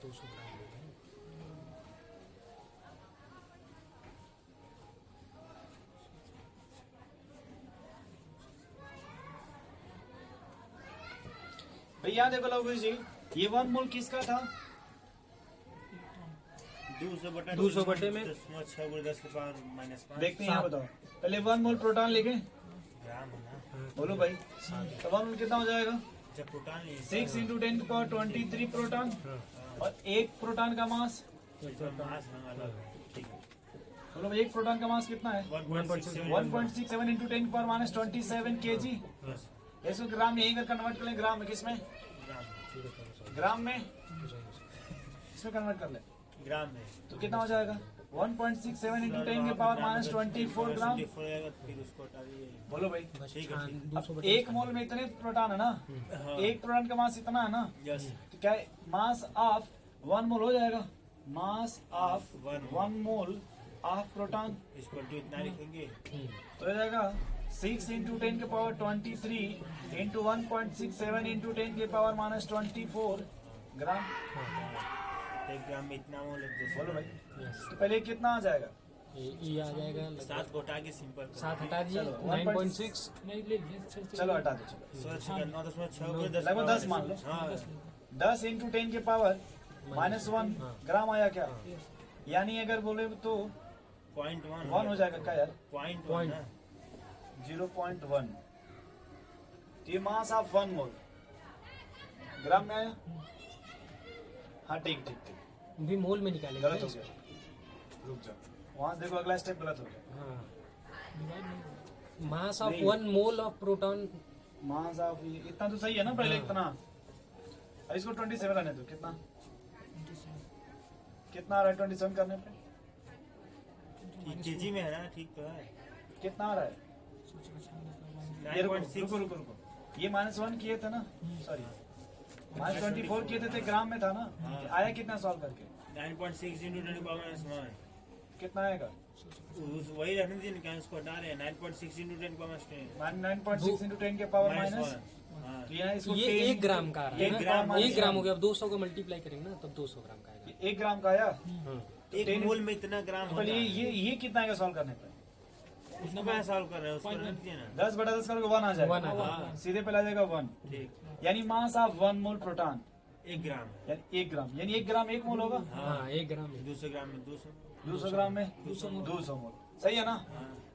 200 ग्राम। भैया देखो लवकुश जी, ये 1 मोल किसका था? 200 बटे में 6 × 10 के पावर -5 देखते हैं, यहाँ बताओ। पहले 1 मोल प्रोटॉन लिखे, ग्राम है ना। बोलो भाई। तो 1 मोल कितना हो जाएगा? जब प्रोटॉन लिए 6 इंटू 10 की पावर 23 प्रोटॉन, और एक प्रोटॉन का मास, मास अलग है। ठीक है। बोलो भाई, एक प्रोटॉन का मास कितना है? 1.67 इंटू 10 की पावर माइनस 27 kg। यस, इसको ग्राम में यहीं कर कन्वर्ट कर ले। ग्राम में किसमें? ग्राम में इसमें कन्वर्ट कर ले, ग्राम में तो कितना हो जाएगा? 1.67 इंटू 10 के पावर माइनस 24 ग्राम। फिर उसको हटा दीजिए। बोलो भाई। ठीक है, ठीक। 200 अब बटे 1 मोल में इतने प्रोटॉन है ना, हाँ। एक प्रोटॉन का मास इतना है ना, यस, तो क्या मास ऑफ 1 मोल हो जाएगा? Mass of 1 mole of proton इसको इतना लिखेंगे। तो हो जाएगा 6 इंटू 10 के पावर 23 इंटू 1.67 इंटू 10 के पावर माइनस 24 ग्राम। 1 ग्राम में इतना मोल है। बोलो भाई, यस। तो पहले कितना आ जाएगा? ये आ जाएगा 7 को हटा के सिंपल 7 हटा दीजिए, चलो, 9.6। नहीं ले लिए चलो हटा दो। चलो 6 लगभग 10 मान लो। हाँ 10 इंटू 10 के पावर माइनस 1 ग्राम आया क्या? हाँ। यानी अगर बोले तो 0.1 1 हो जाएगा क्या यार? 0.1 ना। 0.1। तो ये मास ऑफ 1 मोल ग्राम में आया। हाँ ठीक ठीक ठीक, भी मोल में निकालेंगे। गलत हो गया, रुक जाओ। वहां से देखो, अगला स्टेप गलत हो गया। हाँ। मास ऑफ नहीं। 1 mole of proton. Mass of इतना तो सही है ना, पहले इतना। अब इसको 27 आने दो। कितना कितना आ रहा है 27 करने पे? केजी में है ना, ठीक तो है। कितना आ रहा है? ये रुको रुको रुको रुको, ये -1 किए थे ना, सॉरी -24 किए थे, ग्राम में था ना। आया कितना सॉल्व करके? 9.6 × 10 पावर -1 कितना आएगा? वही रहने दीजिए, क्या उसको हटा रहे हैं। 9.6 × 10 पावर -10 9.6 इंटू 10 के पावर माइनस। हाँ। तो यहाँ इसको ये 1 ग्राम का आ रहा है एक ना? ग्राम 1 ग्राम हो गया। अब 200 को मल्टीप्लाई करेंगे ना, तब 200 ग्राम का आएगा। 1 ग्राम का आया। हाँ। 1 मोल में इतना ग्राम तो होता है। ये कितना आएगा सॉल्व करने पे? उसको मैं सॉल्व कर रहा हूँ, उसको रहने दीजिए ना। 10/10 करोगे 1 आ 1 जाएगा। आ जाएगा। हाँ। सीधे पे आ जाएगा 1। ठीक, यानी मास ऑफ 1 मोल प्रोटॉन 1 ग्राम है। यानी 1 ग्राम, यानी 1 ग्राम 1 मोल होगा। हाँ 1 ग्राम है। 200 ग्राम में 200 200 ग्राम में 200 मोल। सही है ना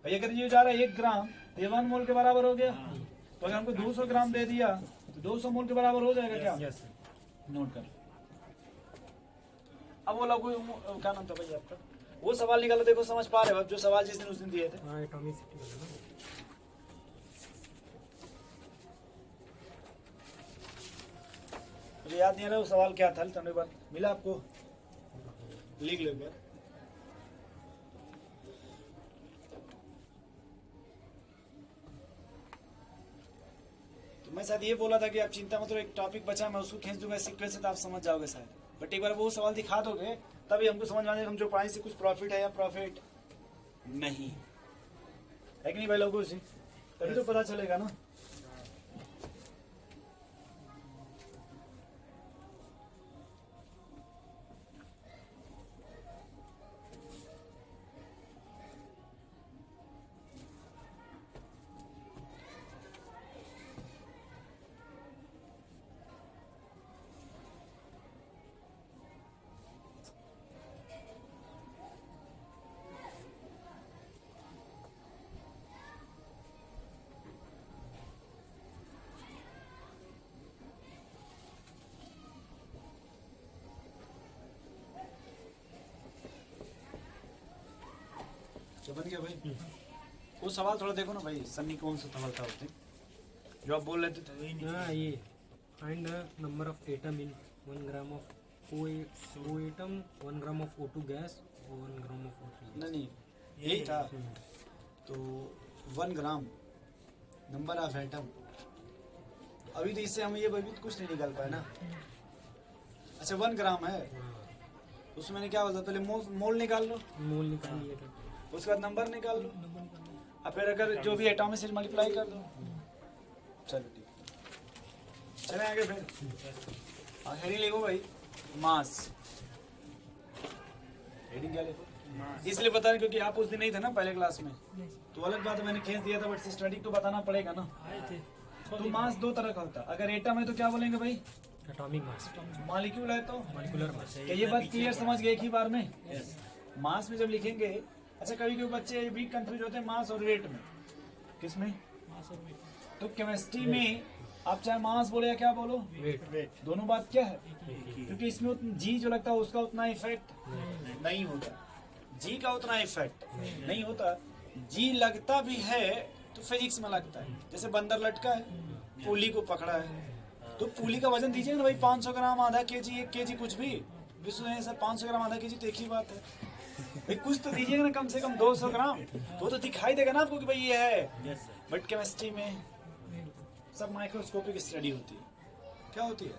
भाई? अगर ये जा रहा है 1 ग्राम तो ये 1 मोल के बराबर हो गया। तो अगर हमको 200 ग्राम दे दिया तो 200 मोल के बराबर हो जाएगा क्या? यस नोट कर। अब वो लोग क्या नाम था भाई आपका? वो सवाल निकालो, देखो समझ पा रहे हो आप जो सवाल जिस दिन उस दिन दिए थे? हाँ एटॉमिसिटी वाला ना। मुझे याद नहीं आ रहा वो सवाल क्या था, तुमने बार मिला आपको? लिख लो क्या? तो मैं शायद ये बोला था कि आप चिंता मत करो, एक टॉपिक बचा मैं उसको खींच दूंगा सीक्वेंस से, तो आप समझ जाओगे शायद। बट एक बार वो सवाल दिखा दोगे तभी हमको समझ में आएगा हम जो पढ़ाई से कुछ प्रॉफिट है या प्रॉफिट नहीं है कि नहीं भाई लोगों से? तभी तो पता चलेगा ना। तो बन गया भाई। वो सवाल थोड़ा देखो ना भाई, सन्नी कौन सा सवाल था उसने जो आप बोल रहे थे? हाँ ये find the number of atom in 1 gram of कोएटम 1 gram of O2 gas 1 gram of O3। नहीं यही था। तो 1 ग्राम नंबर ऑफ एटम, अभी तो इससे हम ये अभी तो कुछ नहीं निकाल पाए ना। अच्छा 1 ग्राम है, उसमें मैंने क्या बोला? पहले मोल निकाल लो, मोल निकाल लिया था। उसके बाद नंबर निकाल लो, और फिर अगर जो भी एटॉमिक से मल्टीप्लाई कर दो। चलो ठीक है, चले आगे फिर। हेडिंग लिखो भाई मास। हेडिंग क्या लिखो? इसलिए बता रहे क्योंकि आप उस दिन नहीं थे ना पहले क्लास में, तो अलग बात है, मैंने खींच दिया था, बट स्टडी तो बताना पड़ेगा ना। आए थे तो मास 2 तरह का होता है। अगर एटम है तो क्या बोलेंगे भाई? एटॉमिक मास, मॉलिक्यूल है तो मॉलिक्यूलर मास। क्या ये बात क्लियर समझ गए एक ही बार में? मास में जब लिखेंगे, अच्छा कभी कभी बच्चे भी कंफ्यूज होते हैं मास और वेट में। किसमें? मास और वेट तो केमिस्ट्री में आप चाहे मास बोले या क्या बोलो, वेट दोनों बात क्या है? क्योंकि इसमें जी जो लगता है उसका उतना इफेक्ट नहीं होता, जी का उतना इफेक्ट नहीं होता। जी लगता भी है तो फिजिक्स में लगता है। जैसे बंदर लटका है, पुली को पकड़ा है, तो पुली का वजन दीजिए ना भाई, 500 ग्राम, आधा केजी, 1 केजी, कुछ भी विश्व में सर 500 ग्राम, आधा केजी तो एक ही बात है भाई। कुछ तो दीजिएगा ना, कम से कम 200 ग्राम, तो दिखाई देगा ना आपको कि भाई ये है। बट केमिस्ट्री में सब माइक्रोस्कोपिक स्टडी होती है। क्या होती है?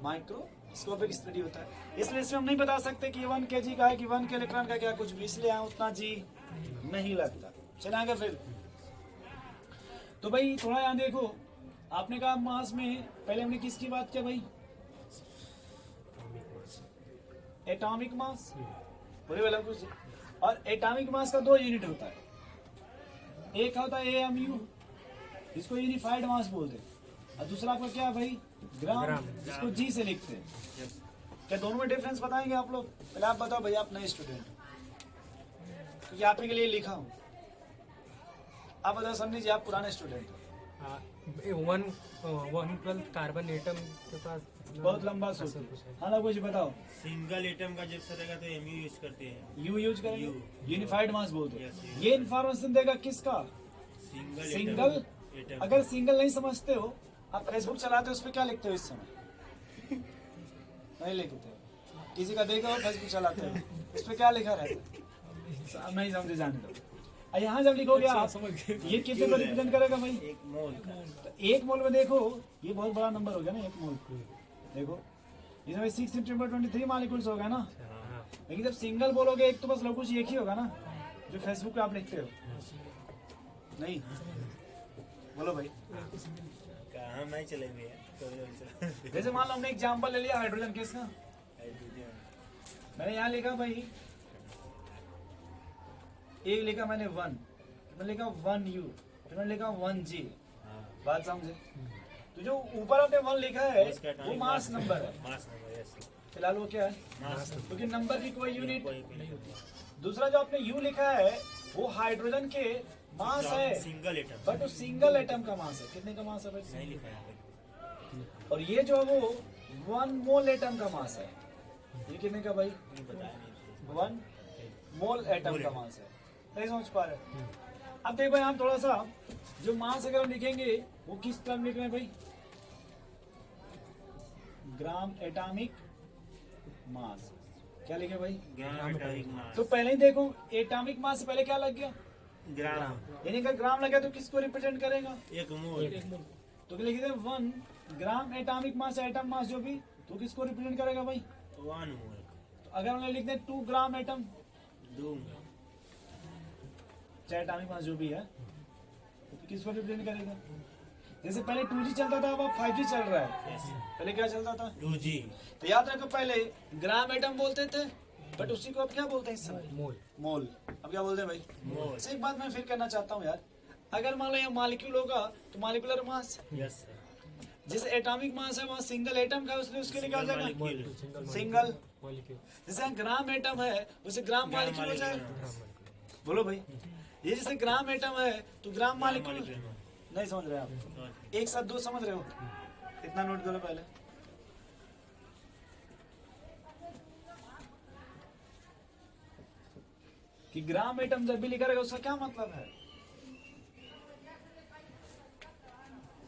माइक्रोस्कोपिक स्टडी होता है। इसलिए इसमें हम नहीं बता सकते कि 1 केजी का है कि 1 के इलेक्ट्रॉन का क्या कुछ भी, इसलिए यहाँ उतना जी नहीं लगता। चले आगे फिर। तो भाई थोड़ा यहाँ देखो, आपने कहा मास में, पहले हमने किसकी बात किया भाई? Atomic mass. पूरे वाला कुछ। और एटॉमिक मास का 2 यूनिट होता है, एक होता है AMU, इसको यूनिफाइड मास बोलते हैं, और दूसरा आपका क्या है भाई? ग्राम, जिसको G से लिखते हैं। क्या दोनों में डिफरेंस बताएंगे आप लोग? पहले आप बताओ भाई, आप नए स्टूडेंट, क्योंकि आप ही के लिए लिखा हूँ। आप बताओ सन्नी जी, आप पुराने स्टूडेंट हो। 112 कार्बन एटम के पास बहुत लंबा सोचो। हाँ ना, कुछ बताओ। सिंगल एटम का जब सरेगा तो MU यूज करते हैं। यू यूज करेंगे, यूनिफाइड मास बोलते हैं। Yes, ये इन्फॉर्मेशन देगा किसका? सिंगल। एटम अगर सिंगल नहीं समझते हो, आप फेसबुक चलाते हो, उस पर क्या लिखते हो इस समय? नहीं लिखते हो। किसी का देखो फेसबुक चलाते हो, इस पे क्या लिखा रहता है? नहीं समझे, जाने दो। यहाँ जब लिखोगे आप, ये कितने को रिप्रेजेंट करेगा भाई? 1 मोल का। तो 1 मोल में देखो, ये बहुत बड़ा नंबर हो गया ना 1 मोल। देखो इसमें 6 × 10⁻23 मॉलिक्यूल्स होगा ना। लेकिन जब सिंगल बोलोगे एक, तो बस लोग कुछ एक ही होगा ना, जो फेसबुक पे आप लिखते हो। नहीं बोलो भाई। कहाँ नहीं चले हुए हैं। जैसे मान लो हमने एग्जाम्पल ले लिया हाइड्रोजन केस का, मैंने यहाँ लिखा भाई, एक लिखा मैंने 1, मैंने लिखा 1U, फिर मैंने लिखा 1G। बात समझे? तो जो ऊपर आपने 1 लिखा है वो मास नंबर है। Mass number, yes. फिलहाल वो क्या है? मास क्योंकि नंबर की कोई यूनिट। नहीं होता। दूसरा जो आपने U लिखा है वो हाइड्रोजन के मास है, सिंगल एटम बट वो सिंगल एटम का मास है। कितने का मास है भाई? नहीं लिखा है और ये जो है वो 1 मोल एटम का मास है। ये कितने का भाई? नहीं बताया नहीं 1 मोल एटम का मास है। नहीं समझ पा रहे? अब देखो यहाँ थोड़ा सा जो मास अगर हम लिखेंगे वो किस टर्म लिख रहे हैं भाई? Gram atomic mass. क्या लिखे भाई? ग्राम एटॉमिक मास तो पहले ही देखो एटॉमिक मास से पहले क्या लग गया? ग्राम यानी अगर ग्राम लगा तो किसको रिप्रेजेंट करेगा? एक मोल तो क्या लिख दे 1 ग्राम एटॉमिक मास, एटम मास जो भी, तो किसको रिप्रेजेंट करेगा भाई? 1 मोल तो अगर हम लिख दें 2 ग्राम एटम, 2 चाहे एटॉमिक मास जो भी है, तो किसको रिप्रेजेंट करेगा? जैसे पहले 2G चलता था, अब 5G चल रहा है। यस पहले क्या चलता था? 2G तो याद रखो पहले ग्राम एटम बोलते थे, बट उसी को अब क्या बोलते हैं इस समय? मोल। मोल। अब क्या बोलते हैं भाई? मोल एक बात मैं फिर करना चाहता हूँ यार, अगर मान लो ये मॉलिक्यूल होगा तो मॉलिक्यूलर मास, यस जैसे एटॉमिक मास है वहाँ सिंगल एटम का, उसलिए उसके लिए क्या हो जाएगा? Molecule single. मॉलिक्यूल। जैसे ग्राम एटम है उसे ग्राम मॉलिक्यूल हो जाएगा। बोलो भाई, ये जैसे ग्राम एटम है तो ग्राम मॉलिक्यूल। नहीं समझ रहे आप? एक साथ दो समझ रहे हो? इतना नोट करो पहले। कि ग्राम एटम जब भी लिखा रहेगा उसका क्या मतलब है?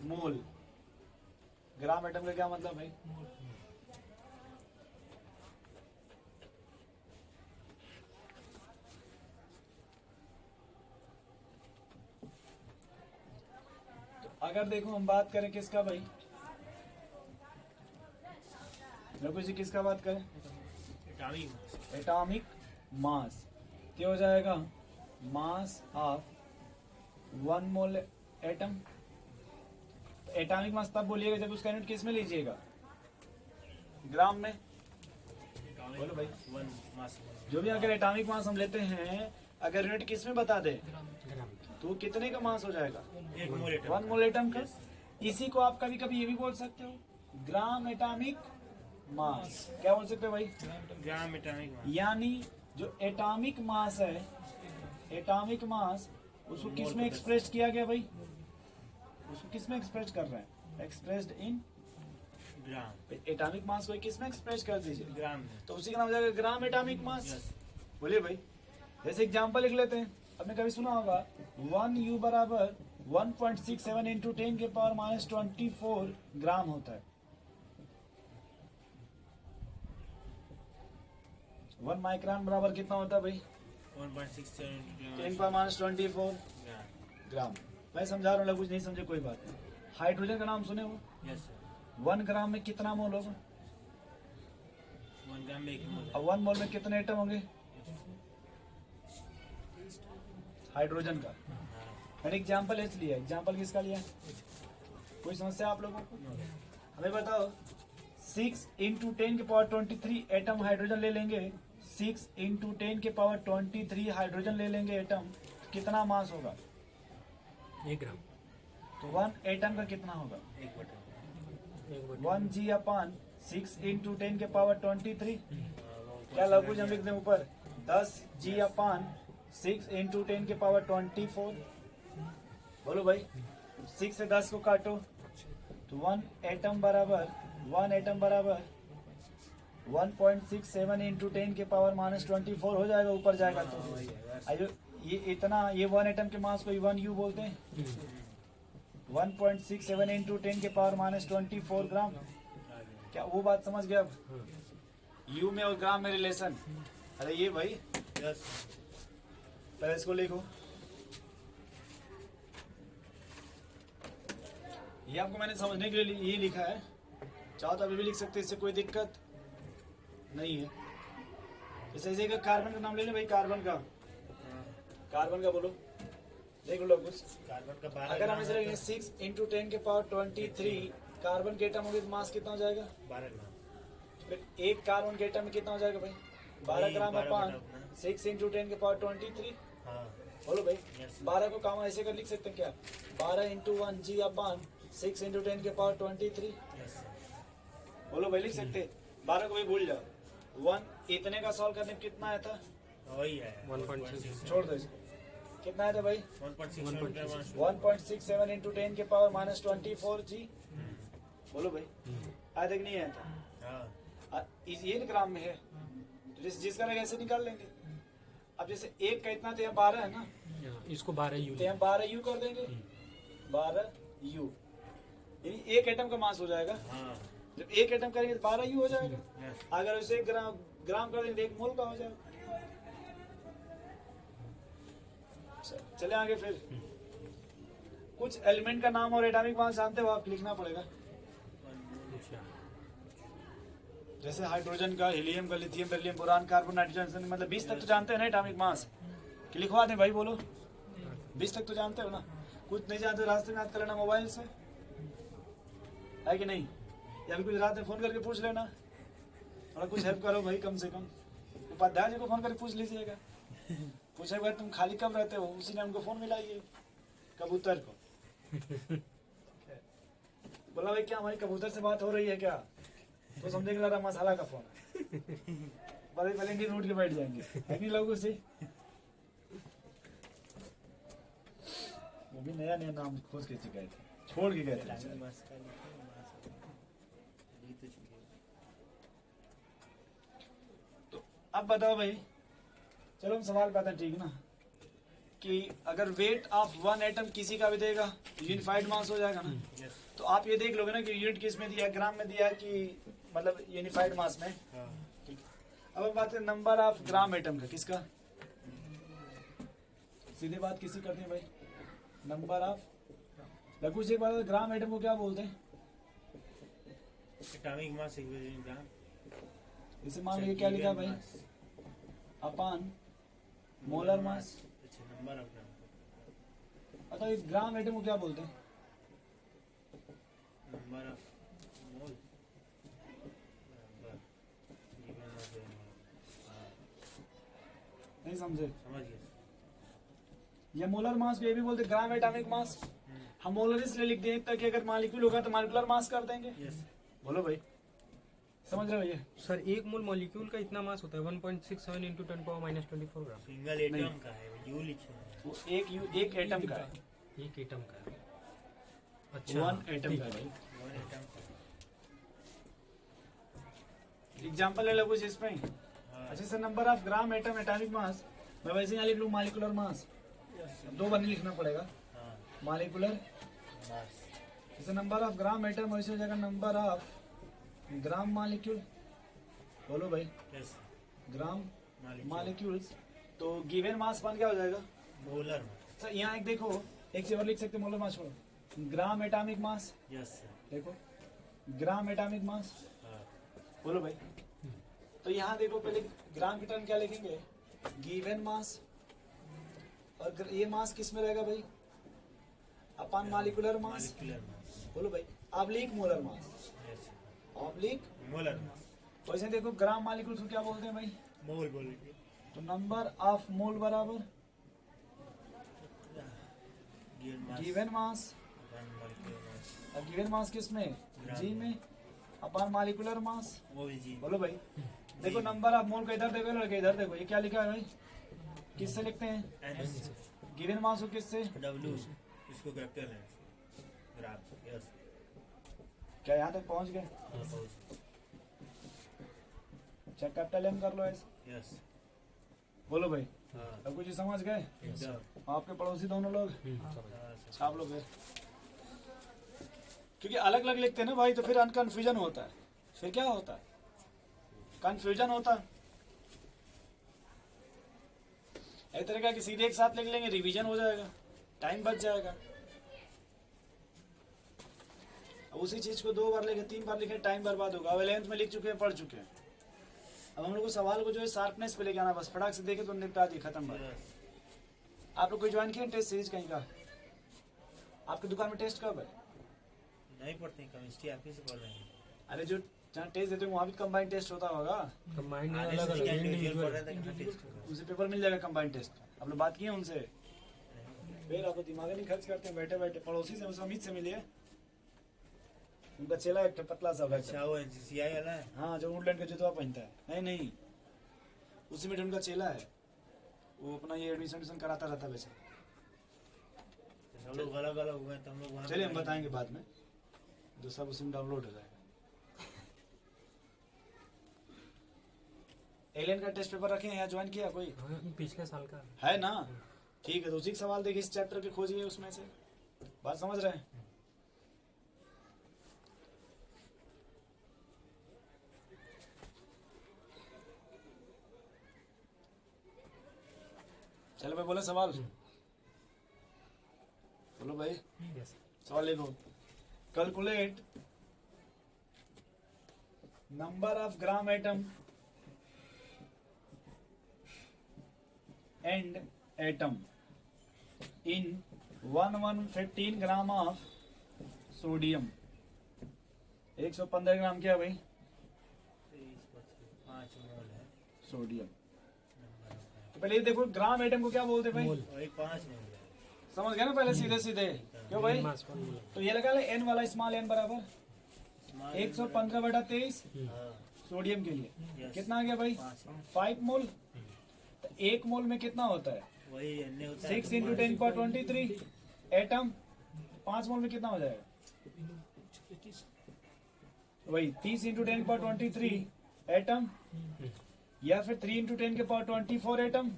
मोल। ग्राम एटम का क्या मतलब भाई? तो अगर देखो हम बात करें किसका भाई, रघु जी किसका बात करें? एटॉमिक मास एटॉमिक मास क्या हो जाएगा? Mass of 1 mole atom. Atomic mass तब बोलिएगा जब उसका यूनिट किस में लीजिएगा? ग्राम में। बोलो भाई। 1 मास जो भी अगर एटॉमिक मास हम लेते हैं, अगर यूनिट किस में बता दे ग्राम। तो कितने का मास हो जाएगा? 1 मोल एटम 1 मोल एटम का। इसी को आप कभी कभी ये भी बोल सकते हो ग्राम एटॉमिक मास। क्या बोल सकते हो भाई? ग्राम एटॉमिक मास यानी जो एटॉमिक मास है, एटॉमिक मास उसको किस में एक्सप्रेस किया गया भाई? उसको किस में एक्सप्रेस कर रहे हैं? Expressed in gram atomic mass को किस में एक्सप्रेस कर दीजिए, ग्राम में तो उसी का नाम हो जाएगा ग्राम एटॉमिक मास। यस बोलिए भाई। जैसे एग्जांपल लिख लेते हैं, आपने कभी सुना होगा 1U बराबर 1.67 इंटू 10 के पावर माइनस 24 ग्राम होता है। 1 माइक्रोन बराबर कितना होता है भाई? 1.67 10 पावर माइनस 24 ग्राम ग्राम। मैं समझा रहा हूँ, कुछ नहीं समझे कोई बात नहीं। हाइड्रोजन का नाम सुने हो? यस सर 1 ग्राम में कितना मोल होगा? 1 ग्राम में 1 मोल अब 1 मोल में कितने एटम होंगे हाइड्रोजन का? मैंने एग्जाम्पल इसलिए, एग्जाम्पल किसका लिया? कोई समस्या आप लोगों को? हमें बताओ 6 इंटू 10 के पावर 23 एटम हाइड्रोजन ले लेंगे, 6 इंटू 10 के पावर 23 हाइड्रोजन ले लेंगे एटम, कितना मास होगा? 1 ग्राम। तो 1 एटम का कितना होगा? 1 बटा 1G अपन 6 इंटू 10 के पावर 23। क्या लघु हम लिख दें ऊपर 10G अपन 6 इंटू 10 के पावर 24। बोलो भाई, 6 से 10 को काटो तो 1 एटम बराबर 1.67 इंटू 10 के पावर माइनस 24 हो जाएगा, ऊपर जाएगा तो। आइयो ये इतना, ये 1 एटम के मास को 1U बोलते हैं। 1.67 इंटू 10 के पावर माइनस 24 ग्राम। क्या वो बात समझ गया? अब यू में और ग्राम में रिलेशन। अरे ये भाई यस पहले इसको लिखो, ये आपको मैंने समझने के लिए ये लिखा है, चाहो तो अभी भी लिख सकते हैं, इससे कोई दिक्कत नहीं है। जैसे इसे कार्बन का नाम ले लें भाई, कार्बन का बोलो, देख लो कुछ। कार्बन का 12 अगर हम इसे रखेंगे 6 इंटू 10 के पावर 23 कार्बन के एटम होंगे तो मास कितना हो जाएगा? 12 ग्राम फिर एक कार्बन के एटम में कितना हो जाएगा भाई? 12 ग्राम अपन 6 इंटू 10 के पावर 23। हाँ बोलो भाई, यस 12 को काम ऐसे कर लिख सकते हैं क्या? 12 इंटू 1G अपन 6 इंटू 10 के पावर 23। यस बोलो भाई लिख सकते हैं। 12 को भी भूल जाओ। 1 इतने का सॉल्व करने में कितना आया था? वही है 1.6। छोड़ दो इसको। कितना है था भाई 1.6 1.67 इंटू 10 के पावर माइनस 24 जी बोलो भाई आया तक नहीं आया था ये ग्राम में है तो जिसका रहेगा ऐसे निकाल लेंगे अब जैसे एक का इतना तो यहाँ 12 है ना इसको 12 यू तो यहाँ 12 यू कर देंगे 12 यू यानी एक एटम का मास हो जाएगा जब एक एटम करेंगे तो 12 यू हो जाएगा अगर उसे 1 ग्राम कर देंगे तो 1 मोल का हो जाएगा चले आगे फिर कुछ एलिमेंट का नाम और एटॉमिक मास जानते हो आप लिखना पड़ेगा जैसे हाइड्रोजन का हीलियम का lithium beryllium boron carbon nitrogen मतलब 20 तक तो जानते हैं ना एटॉमिक मास कि लिखवा दें भाई बोलो 20 तक तो जानते हो ना कुछ नहीं जानते रास्ते में याद कर लेना मोबाइल से है कि नहीं या फिर कुछ रात में फोन करके पूछ लेना थोड़ा कुछ हेल्प करो भाई कम से कम उपाध्याय जी को फोन करके पूछ लीजिएगा पूछे भाई तुम खाली कब रहते हो उसी ने हमको फोन मिलाइए कबूतर को बोला भाई क्या हमारी कबूतर से बात हो रही है क्या तो समझे कि लगा मसाला का फोन है पहले रूट के बैठ जाएंगे है नहीं लोगों से वो भी नया नया नाम खोज के गए थे छोड़ के गए थे बेचारे। तो अब बताओ भाई चलो हम सवाल पे आते हैं ठीक ना कि अगर वेट ऑफ वन एटम किसी का भी देगा यूनिफाइड मास हो जाएगा ना तो आप ये देख लोगे ना कि यूनिट किस में दिया ग्राम में दिया कि मतलब यूनिफाइड मास में ठीक अब हम बात करें नंबर ऑफ ग्राम एटम का किसका सीधे बात किसी करते हैं भाई नंबर ऑफ लघु से एक बात ग्राम एटम को क्या बोलते हैं एटॉमिक मास ग्राम इसे मान लीजिए क्या लिखा भाई अपान मोलर मास अच्छा नंबर ऑफ ग्राम अतः इस ग्राम एटम को क्या बोलते हैं नंबर ऑफ मोल नहीं समझे समझ गए ये मोलर मास ये भी बोलते हैं ग्राम एटॉमिक मास हम मोलर इसलिए लिख दें ताकि अगर मॉलिक्यूल होगा तो मॉलिक्यूलर मास कर देंगे यस बोलो भाई समझ रहे हो ये सर एक मोल मॉलिक्यूल का इतना मास होता है 1.67 इंटू 10 पावर माइनस 24 ग्राम सिंगल एटम का है यू लिखे हैं वो एक एटम का है एक एटम का है अच्छा वन एटम का है भाई वन एटम का एग्जांपल ले लो कुछ इसमें अच्छा sir number of gram atom atomic mass मैं वैसे यहाँ लिख लूँ मॉलिक्यूलर मास दो बार नहीं लिखना पड़ेगा हाँ मॉलिक्यूलर मास जैसे नंबर ऑफ ग्राम एटम वैसे हो जाएगा नंबर ऑफ ग्राम मॉलिक्यूल बोलो भाई यस ग्राम मॉलिक्यूल्स तो गिवन मास वन क्या हो जाएगा मोलर मास सर यहाँ एक देखो एक चीज और लिख सकते मोलर मास छोड़ो gram atomic mass yes sir देखो ग्राम एटॉमिक मास हाँ बोलो भाई तो यहाँ देखो पहले ग्राम की टर्म क्या लिखेंगे गिवन मास और ये मास किस में रहेगा भाई अपन मॉलिक्यूलर मास मॉलिक्यूलर मास बोलो भाई oblique molar mass yes oblique molar mass वैसे देखो ग्राम मॉलिक्यूल्स को क्या बोलते हैं भाई मोल बोलेंगे तो नंबर ऑफ मोल बराबर given mass one molecular mass और गिवन मास किस में जी में अपन मॉलिक्यूलर मास वो भी जी बोलो भाई देखो नंबर ऑफ मोल का इधर देखो लड़के इधर देखो ये क्या लिखा है भाई किससे लिखते हैं एन गिवन मास को किससे डब्ल्यू इसको कैपिटल है ग्राफ यस क्या यहाँ तक पहुँच गए अच्छा कैपिटल एम कर लो ऐसे यस बोलो भाई हाँ अब कुछ समझ गए एकदम आपके पड़ोसी दोनों लोग हाँ, छाप लो फिर क्योंकि अलग अलग लिखते हैं ना भाई तो फिर अनकन्फ्यूजन होता है फिर क्या होता है कंफ्यूजन होता है एक तरह का कि सीधे एक साथ लिख लेंगे रिवीजन हो जाएगा टाइम बच जाएगा अब उसी चीज को 2 बार लिखे 3 बार लिखे टाइम बर्बाद होगा अब 11th में लिख चुके हैं पढ़ चुके हैं अब हम लोग को सवाल को जो है शार्पनेस पे लेके आना बस फटाक से देखे तो निपटा दी खत्म बात यस आप लोग कोई ज्वाइन किए टेस्ट सीरीज कहीं का आपकी दुकान में टेस्ट कब है नहीं पढ़ते हैं केमिस्ट्री आप ही से पढ़ रहे हैं अरे जो जहाँ टेस्ट देते हो वहाँ भी कंबाइंड टेस्ट होता होगा कंबाइंड आने अलग से क्या अलग इंडिविजुअल पढ़ इंडिविजुअल रहे थे कहाँ टेस्ट होगा उसे पेपर मिल जाएगा कंबाइंड टेस्ट आप लोग बात किए उनसे फिर आपको दिमाग नहीं खर्च करते हैं बैठे बैठे पड़ोसी से उस अमित से मिलिए उनका चेला एक पतला सा है अच्छा वो एनसीसीआई वाला है हाँ जो वुडलैंड का जूता पहनता है नहीं उसी में उनका चेला है वो अपना ये एडमिशन कराता रहता है वैसे सब लोग अलग अलग हुए तो हम लोग वहाँ चलिए हम बताएंगे बाद में, जो सब उसमें डाउनलोड हो जाएगा। एलियन का टेस्ट पेपर रखे हैं यहाँ, ज्वाइन किया कोई हाँ, पिछले साल का है ना? ठीक है, तो उसी के सवाल देखिए, इस चैप्टर के खोजिए उसमें से। बात समझ रहे हैं? चलो भाई, बोले सवाल, बोलो भाई यस सवाल लिखो। Calculate number of gram atom and atom in 115 gram of sodium. 115 ग्राम क्या भाई? 5 मोल है सोडियम। तो पहले ये देखो, ग्राम एटम को क्या बोलते भाई? मोल वही 5 मोल है। समझ गए ना पहले, सीधे सीधे क्यों भाई? मास 1 मोल तो ये लगा ले एन वाला, स्मॉल एन बराबर 115/23 हाँ सोडियम के लिए। यस। कितना आ गया भाई? 5 5 मोल। तो 1 मोल में कितना होता है? वही अन्य होता है 6 × 10⁻23 एटम। 5 मोल में कितना हो जाएगा? वही 30 × 10⁻23 एटम, या फिर 3 × 10⁻24 एटम।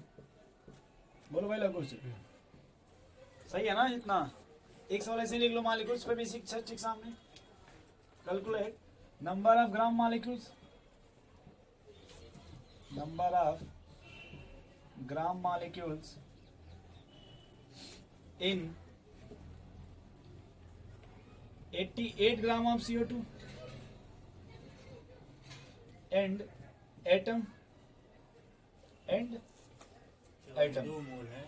बोलो भाई लगो से, सही है ना? इतना एक सवाल ऐसे लिख लो, मॉलिक्यूल्स पे भी ठीक सामने। Calculate number of gram molecules, number of gram molecules in 88 gram of CO2 and atom 2 मोल है।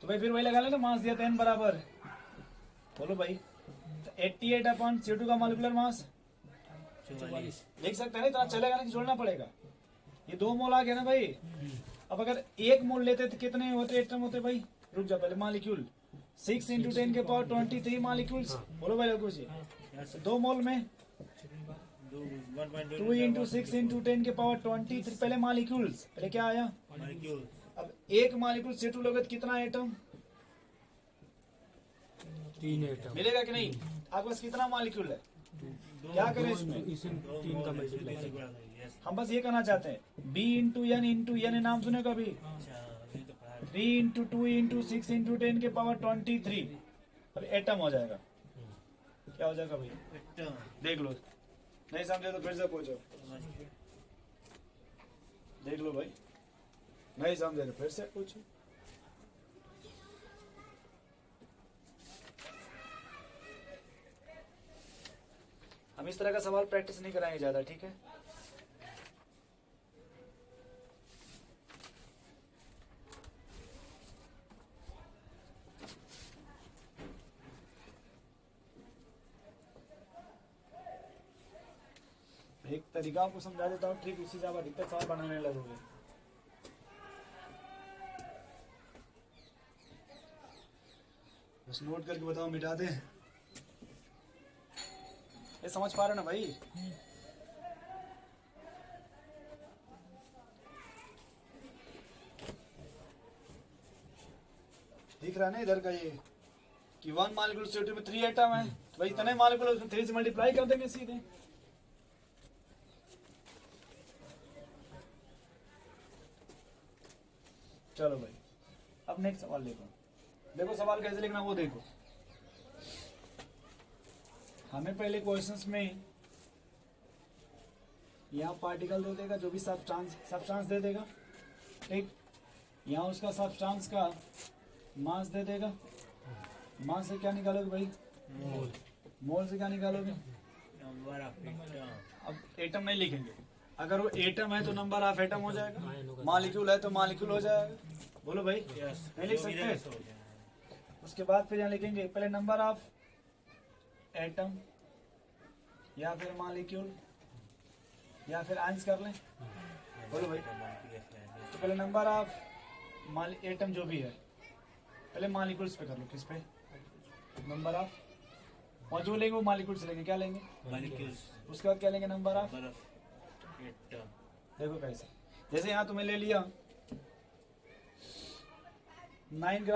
तो भाई फिर वही लगा लेना, मास दिया था n बराबर, बोलो भाई, तो 88/CO2 का मॉलिक्यूलर मास 44 लिख सकते हैं ना? इतना चलेगा ना कि जोड़ना पड़ेगा? ये 2 मोल आ गया ना भाई। अब अगर 1 मोल लेते तो कितने होते एटम होते भाई? रुक जा पहले, मॉलिक्यूल 6 × 10⁻23 मॉलिक्यूल्स। बोलो भाई लोगों से, 2 मोल में 2 × 6 × 10⁻23 पहले मॉलिक्यूल्स, पहले क्या आया? मॉलिक्यूल। अब एक मॉलिक्यूल से 2 लोगे तो कितना एटम 3 एटम मिलेगा कि नहीं? आपके पास कितना मॉलिक्यूल है? क्या करें इसमें? इसे 3 का मल्टीप्लाई हम बस ये कहना चाहते हैं, B × n नाम सुने कभी? 3 × 2 × 6 × 10⁻23 अब एटम हो जाएगा। क्या हो जाएगा भाई? देख लो, नहीं समझे तो फिर से पूछो। देख लो भाई, नहीं समझे तो फिर से पूछो। हम इस तरह का सवाल प्रैक्टिस नहीं कराएंगे ज्यादा, ठीक है? एक तरीका आपको समझा देता हूँ, ठीक उसी से आप अधिकतर सवाल बनाने लगोगे। बस नोट करके बताओ, मिटा दे। ये समझ पा रहे हो ना भाई? दिख रहा है ना इधर का ये कि 1 मॉलिक्यूल CO2 में 3 एटम है, तो भाई इतने मॉलिक्यूल उसमें 3 से मल्टीप्लाई कर देंगे सीधे। चलो भाई, अब नेक्स्ट सवाल देखो। देखो सवाल कैसे लिखना वो देखो। हमें पहले क्वेश्चंस में यहाँ पार्टिकल दे देगा, जो भी सब्सटेंस दे देगा, ठीक। यहाँ उसका सब्सटेंस का मास दे देगा। मास से क्या निकालोगे भाई? मोल। मोल से क्या निकालोगे? Number of atom. अब एटम नहीं लिखेंगे, अगर वो एटम है तो नंबर ऑफ एटम हो जाएगा, मॉलिक्यूल है तो मॉलिक्यूल हो जाएगा। बोलो भाई, नहीं लिख सकते? उसके बाद फिर यहाँ लिखेंगे पहले नंबर ऑफ एटम या फिर मॉलिक्यूल या फिर आंस कर लें। बोलो भाई, तो पहले नंबर ऑफ एटम जो भी है, पहले मॉलिक्यूल्स पे कर लो। किस पे? नंबर ऑफ, और जो लेंगे वो मॉलिक्यूल्स लेंगे। क्या लेंगे? मॉलिक्यूल्स। उसके बाद क्या लेंगे? Number of atom. देखो कैसे, जैसे यहाँ तुम्हें ले लिया 9 ग्राम